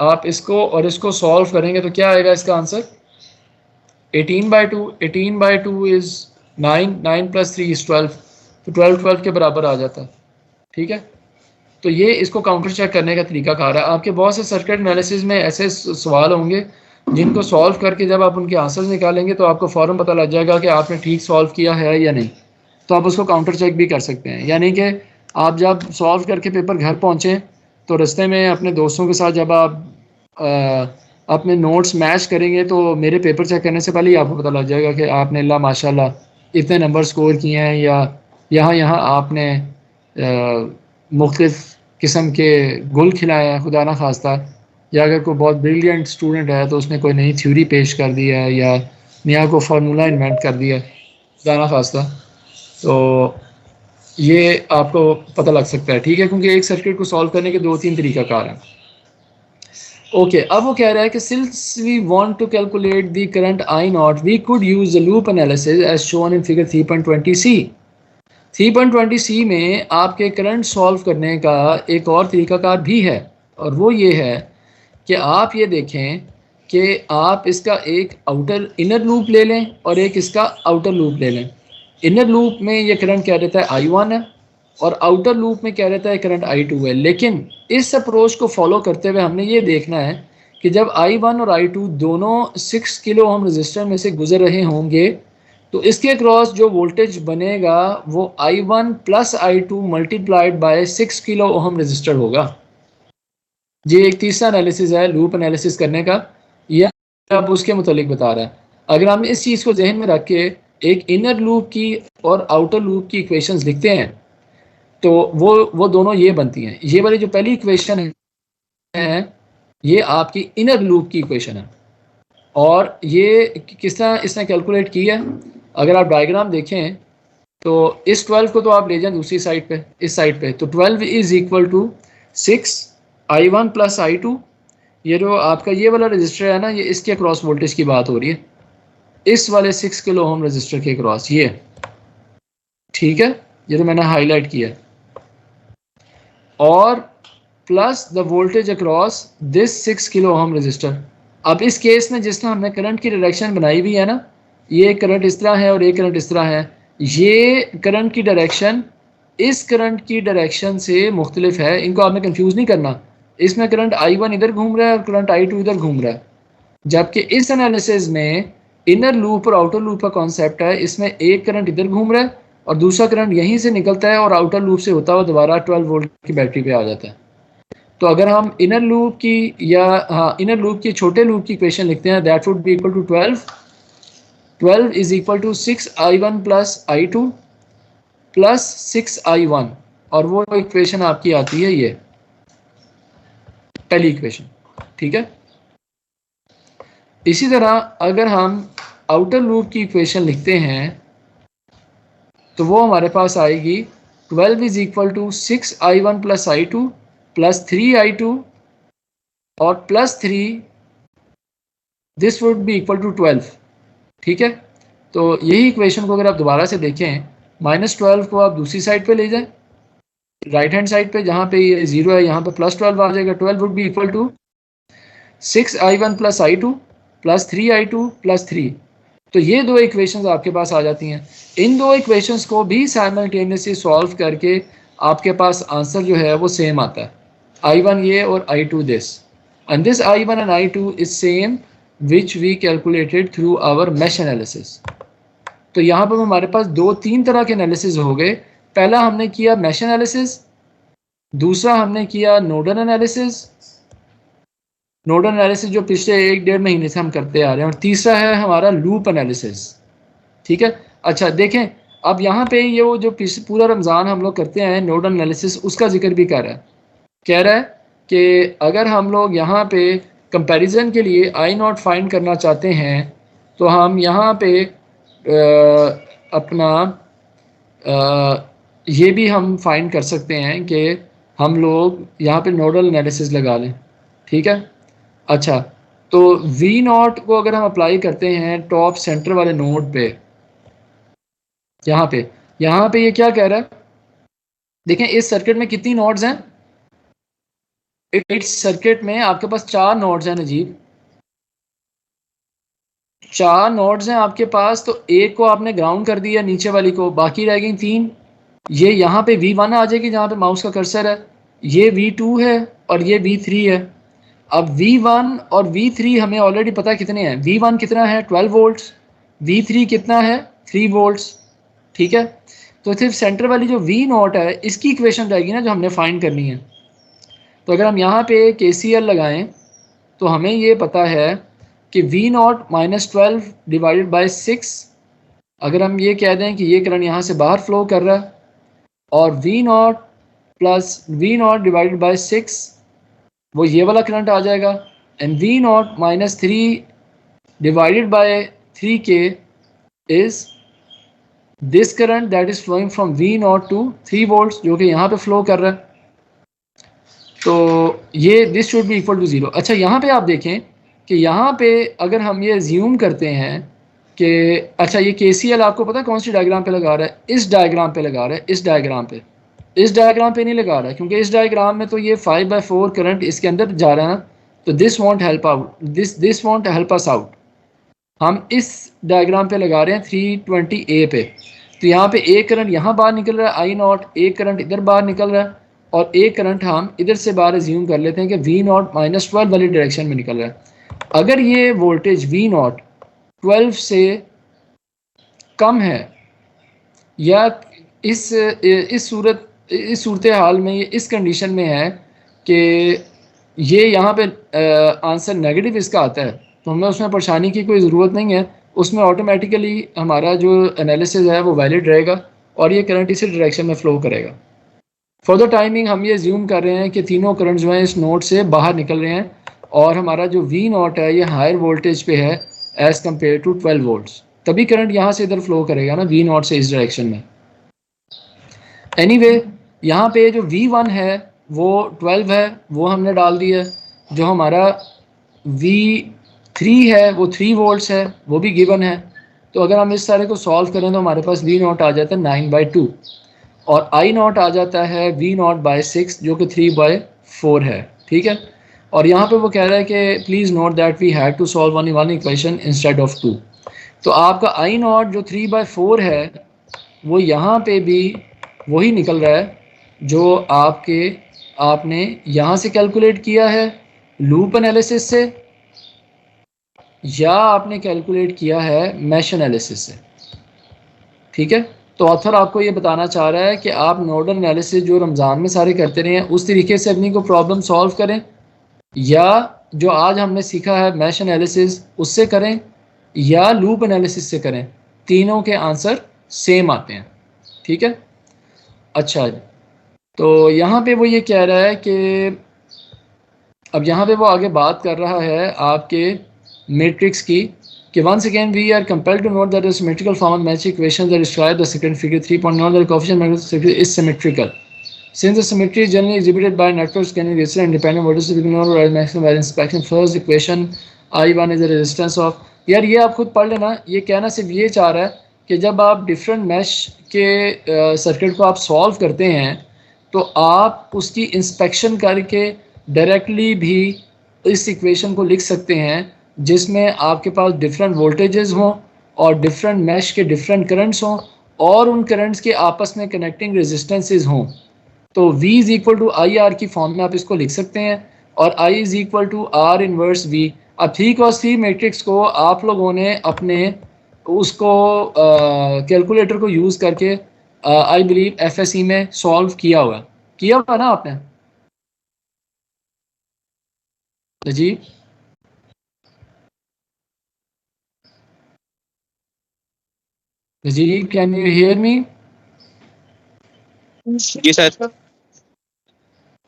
आप इसको और इसको सॉल्व करेंगे तो क्या आएगा इसका आंसर? 18/2, 18/2 इज 9 प्लस 3 इज 12, तो 12 के बराबर आ जाता है, ठीक है। तो ये इसको काउंटर चेक करने का तरीका कार है। आपके बहुत से सर्किट एनालिसिस में ऐसे सवाल होंगे जिनको सॉल्व करके जब आप उनके आंसर्स निकालेंगे तो आपको फ़ौरन पता लग जाएगा कि आपने ठीक सॉल्व किया है या नहीं, तो आप उसको काउंटर चेक भी कर सकते हैं। यानी कि आप जब सॉल्व करके पेपर घर पहुँचें तो रास्ते में अपने दोस्तों के साथ जब आप अपने नोट्स मैच करेंगे तो मेरे पेपर चेक करने से पहले ही आपको पता लग जाएगा कि आपने अल्लाह माशाल्लाह इतने नंबर स्कोर किए हैं, या यहाँ आपने मुख्तलिफ़ किस्म के गुल खिलाए हैं खुदा ना खास्ता, या अगर कोई बहुत ब्रिलियंट स्टूडेंट है तो उसने कोई नई थ्योरी पेश कर दी है या नया कोई फार्मूला इन्वेंट कर दिया खुदा ना खास्ता, तो ये आपको पता लग सकता है, ठीक है, क्योंकि एक सर्किट को सॉल्व करने के 2-3 तरीक़ाकार हैं। ओके, अब वो कह रहा है कि since we want to calculate the current I not we could use the loop analysis as shown in figure 3.20 C. 3.20 C में आपके करंट सॉल्व करने का एक और तरीकाकार भी है, और वो ये है कि आप ये देखें कि आप इसका एक आउटर इनर लूप ले लें और एक इसका आउटर लूप ले लें। इनर लूप में ये करंट क्या रहता है I1 है, और आउटर लूप में क्या रहता है करंट I2 है। लेकिन इस अप्रोच को फॉलो करते हुए हमने ये देखना है कि जब I1 और I2 दोनों 6 किलो ओम रजिस्टर में से गुजर रहे होंगे तो इसके क्रॉस जो वोल्टेज बनेगा वो I1 plus I2 multiplied bye 6 kilo ohm register होगा। ये एक तीसरा एनालिसिस है लूप एनालिसिस करने का, यह अब उसके मुतालिक बता रहा है। अगर हम इस चीज़ को जहन में रख के एक इनर लूप की और आउटर लूप की इक्वेशंस लिखते हैं तो वो दोनों ये बनती हैं। ये वाली जो पहली इक्वेशन है ये आपकी इनर लूप की इक्वेशन है, और ये किस तरह इसने कैलकुलेट की है। अगर आप डायग्राम देखें तो इस 12 को तो आप ले जाएं दूसरी साइड पे, इस साइड पे, तो 12 is equal to 6 I1 plus I2। ये जो आपका ये वाला रजिस्टर है ना, ये इसके क्रॉस वोल्टेज की बात हो रही है, इस वाले 6 किलो ओम रजिस्टर के क्रॉस, ये ठीक है, ये तो मैंने हाईलाइट किया, और plus the voltage across this 6 kilo ohm register. अब इस केस में जिस तरह हमने करंट की डायरेक्शन बनाई हुई है ना, ये करंट इस तरह है और ये करंट इस तरह है, ये करंट की डायरेक्शन इस करंट की डायरेक्शन से मुख्तलिफ है, इनको आपने कंफ्यूज नहीं करना। इसमें करंट I1 इधर घूम रहा है और करंट I2 इधर घूम रहा है, जबकि इस एनालिसिस में इनर लूप और आउटर लूप का कॉन्सेप्ट है। इसमें एक करंट इधर घूम रहा है और दूसरा करंट यहीं से निकलता है और आउटर लूप से होता हुआ दोबारा 12 वोल्ट की बैटरी पे आ जाता है। तो अगर हम इनर लूप की इनर लूप की छोटे लूप की इक्वेशन लिखते हैं, that would be equal to 12 is equal to 6I1 plus I2 plus 6I1, और वो इक्वेशन आपकी आती है ये पहली इक्वेशन, ठीक है। इसी तरह अगर हम आउटर लूप की इक्वेशन लिखते हैं तो वो हमारे पास आएगी 12 is equal to 6I1 plus I2 plus 3I2 और plus 3, this would be equal to 12, ठीक है। तो यही इक्वेशन को अगर आप दोबारा से देखें, -12 को आप दूसरी साइड पे ले जाएं, राइट हैंड साइड पे, जहाँ पे ये 0 है यहाँ पे +12 आ जाएगा। 12 would be equal to 6I1 plus I2 plus 3I2 plus 3। तो ये दो इक्वेशंस आपके पास आ जाती हैं। इन दो इक्वेशंस को भी साइमल्टेनियसली सॉल्व करके आपके पास आंसर जो है वो सेम आता है, I1 ये और I2 this, and this I1 and I2 is same which we calculated through our mesh analysis. तो यहाँ पर हमारे पास 2-3 तरह के एनालिसिस हो गए। पहला हमने किया मैश एनालिसिस, दूसरा हमने किया नोडल एनालिसिस, नोडल एनालिसिस जो पिछले 1-1.5 महीने से हम करते आ रहे हैं, और तीसरा है हमारा लूप एनालिसिस, ठीक है। अच्छा देखें, अब यहाँ पे ये वो जो पूरा रमज़ान हम लोग करते हैं नोडल एनालिसिस, उसका जिक्र भी कर रहा है, कह रहा है कि अगर हम लोग यहाँ पे कंपैरिजन के लिए I0 फाइंड करना चाहते हैं तो हम यहाँ पे अपना ये भी हम फाइंड कर सकते हैं कि हम लोग यहाँ पे नोडल एनालिसिस लगा लें, ठीक है। अच्छा, तो V0 को अगर हम अप्लाई करते हैं टॉप सेंटर वाले नोड पे, यहाँ पे ये क्या कह रहा है, देखें इस सर्किट में कितनी नोड्स हैं, इस सर्किट में आपके पास 4 नोड्स हैं नजीब, 4 नोड्स हैं आपके पास। तो एक को आपने ग्राउंड कर दिया नीचे वाली को, बाकी रह गई 3। ये यहाँ पे V1 आ जाएगी जहाँ पे माउस का कर्सर है, ये V2 है और ये V3 है। अब V1 और V3 हमें ऑलरेडी पता कितने हैं, V1 कितना है 12 वोल्ट्स, V3 कितना है 3 वोल्ट्स, ठीक है। तो सिर्फ सेंटर वाली जो V0 है इसकी इक्वेशन रहेगी ना जो हमने फाइंड करनी है। तो अगर हम यहाँ पे KCL लगाएं तो हमें ये पता है कि V0 -12 डिवाइडेड बाई 6, अगर हम ये कह दें कि ये करंट यहाँ से बाहर फ्लो कर रहा है और V0 plus V not divided by 6, वो ये वाला करंट आ जाएगा, and V not minus 3 divided by 3K is this current that is flowing from V not to 3 volts, जो कि यहाँ पे फ्लो कर रहा है। तो ये this should be equal to 0। अच्छा, यहाँ पे आप देखें कि यहाँ पे अगर हम ये ज्यूम करते हैं कि अच्छा ये KCL आपको पता है कौन सी डायग्राम पे लगा रहा है? इस डायग्राम पे लगा रहा है, इस डायग्राम पे, इस डायग्राम पे नहीं लगा रहा है, क्योंकि इस डायग्राम में तो ये 5/4 करंट इसके अंदर जा रहा है ना, तो this want help out, this want help us out. हम इस डायग्राम पे लगा रहे हैं 320A पे, तो यहाँ पे एक करंट यहाँ बाहर निकल रहा है आई नॉट, एक करंट इधर बाहर निकल रहा है, और एक करंट हम इधर से बाहर एज्यूम कर लेते हैं कि वी नॉट माइनस 12 वाली डायरेक्शन में निकल रहा है। अगर ये वोल्टेज वी नॉट 12 से कम है, या इस सूरत हाल में, ये इस कंडीशन में है कि ये यहाँ पे आंसर नेगेटिव इसका आता है, तो हमें उसमें परेशानी की कोई ज़रूरत नहीं है। उसमें ऑटोमेटिकली हमारा जो एनालिसिस है वो वैलिड रहेगा और ये करंट इसी डायरेक्शन में फ़्लो करेगा। फॉर द टाइमिंग हम ये ज्यूम कर रहे हैं कि तीनों करंट जो हैं इस नोड से बाहर निकल रहे हैं, और हमारा जो वी नॉट है ये हायर वोल्टेज पे है एज़ कम्पेयर टू 12 वोल्ट्स, तभी करंट यहाँ से इधर फ्लो करेगा ना, वी नॉट से इस डायरेक्शन में। एनीवे यहाँ पे जो V1 है वो 12 है, वो हमने डाल दिया। जो हमारा V3 है वो 3 वोल्ट्स है, वो भी गिवन है। तो अगर हम इस सारे को सॉल्व करें तो हमारे पास V नॉट आ जाता है 9/2, और I नॉट आ जाता है V नॉट बाई 6 जो कि 3/4 है। ठीक है, और यहाँ पे वो कह रहा है कि please note that we had to solve only one equation instead of 2। तो आपका I नॉट जो 3/4 है वो यहाँ पे भी वही निकल रहा है जो आपने यहाँ से कैलकुलेट किया है लूप एनालिसिस से, या आपने कैलकुलेट किया है मैश एनालिसिस से। ठीक है, तो ऑथर आपको ये बताना चाह रहा है कि आप नोडल एनालिसिस जो रमज़ान में सारे करते रहे हैं उस तरीके से अपनी को प्रॉब्लम सॉल्व करें, या जो आज हमने सीखा है मैश एनालिसिस उससे करें, या लूप एनालिसिस से करें, तीनों के आंसर सेम आते हैं। ठीक है, अच्छा, तो यहाँ पे वो ये कह रहा है कि अब यहाँ पे वो आगे बात कर रहा है आपके मैट्रिक्स की, कि once again we are compelled to note that the symmetrical form of match equations that describe the second figure 3.0 that the coefficient magnitude is symmetrical. Since the symmetry is generally exhibited by networks containing resistor independent voltages, we can know the maximum variance inspection. First equation I1 is the resistance of, यार ये आप खुद पढ़ लेना, ये कहना सिर्फ ये चाह रहा है कि जब आप डिफरेंट मैश के सर्किट को आप सॉल्व करते हैं तो आप उसकी इंस्पेक्शन करके डायरेक्टली भी इस इक्वेशन को लिख सकते हैं जिसमें आपके पास डिफरेंट वोल्टेजेस हों और डिफरेंट मैश के डिफरेंट करंट्स हों और उन करंट्स के आपस में कनेक्टिंग रेजिस्टेंसेस हों। तो V is equal to I R की फॉर्म में आप इसको लिख सकते हैं, और I is equal to R inverse V। अब 3×3 मैट्रिक्स को आप लोगों ने अपने उसको कैलकुलेटर को यूज़ करके आई बिलीव FSE में सॉल्व किया हुआ ना आपने जी? जी, कैन यू हियर मी? जी सर।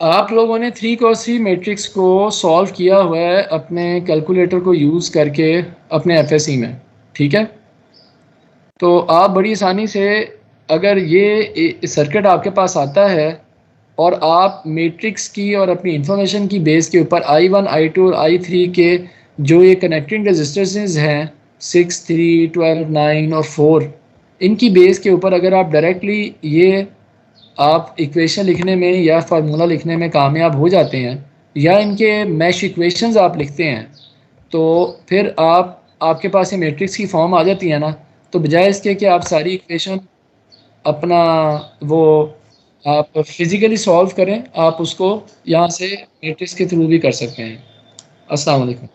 आप लोगों ने 3×3 मैट्रिक्स को सॉल्व किया हुआ है अपने कैलकुलेटर को यूज़ करके अपने FSE में। ठीक है, तो आप बड़ी आसानी से अगर ये सर्किट आपके पास आता है और आप मैट्रिक्स की और अपनी इंफॉर्मेशन की बेस के ऊपर I1, I2 और I3 के जो ये कनेक्टिंग रेजिस्टेंसेस हैं 6, 3, 12, 9 और 4, इनकी बेस के ऊपर अगर आप डायरेक्टली ये आप इक्वेशन लिखने में या फार्मूला लिखने में कामयाब हो जाते हैं, या इनके मैश इक्वेशंस आप लिखते हैं, तो फिर आपके पास ये मैट्रिक्स की फॉर्म आ जाती है ना, तो बजाय इसके कि आप सारी इक्वेशन अपना वो आप फिज़िकली सॉल्व करें, आप उसको यहाँ से मैट्रिक्स के थ्रू भी कर सकते हैं। अस्सलाम वालेकुम।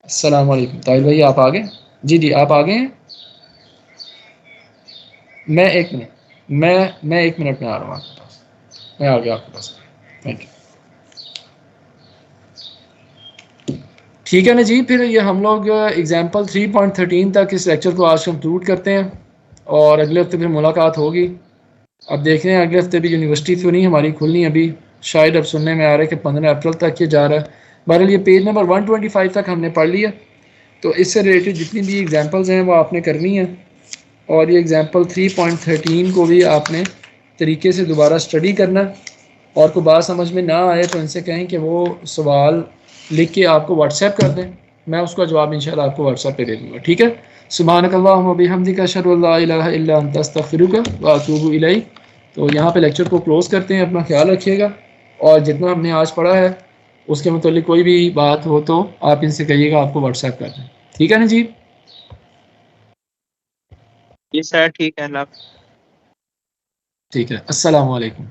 अस्सलाम वालेकुम। ताहिर भाई आप आ गए? जी आप आ गए हैं? मैं 1 मिनट मैं 1 मिनट में आ रहा हूँ आपके पास। मैं आ गया आपके पास। Thank you. ठीक है ना जी, फिर ये हम लोग एग्जाम्पल 3.13 तक इस लेक्चर को आज कंक्लूड करते हैं और अगले हफ्ते फिर मुलाकात होगी। अब देख रहे हैं अगले हफ्ते भी यूनिवर्सिटी तो नहीं हमारी खुलनी अभी, शायद अब सुनने में आ रहा है कि 15 अप्रैल तक ये जा रहा है। बहरहाल ये पेज नंबर 125 तक हमने पढ़ लिया। तो इससे रिलेटेड जितनी भी एग्जांपल्स हैं वो आपने करनी है, और ये एग्जांपल 3.13 को भी आपने तरीके से दोबारा स्टडी करना। और कोई बात समझ में ना आए तो इनसे कहें कि वो सवाल लिख के आपको व्हाट्सएप कर दें, मैं उसका जवाब इंशाल्लाह आपको व्हाट्सएप पे दे दूँगा। ठीक है। सुब्हानकल्लाहुम्मा व बिहम्दिका अशहदु अल्ला इलाहा इल्ला अंता अस्तगफिरुका व अतूबु इलैक। तो यहाँ पे लेक्चर को क्लोज़ करते हैं। अपना ख्याल रखिएगा, और जितना हमने आज पढ़ा है उसके मतलब कोई भी बात हो तो आप इनसे कहिएगा, आपको व्हाट्सएप कर दें। ठीक है ना जी? ये सर ठीक है ना। ठीक है। अस्सलाम वालेकुम।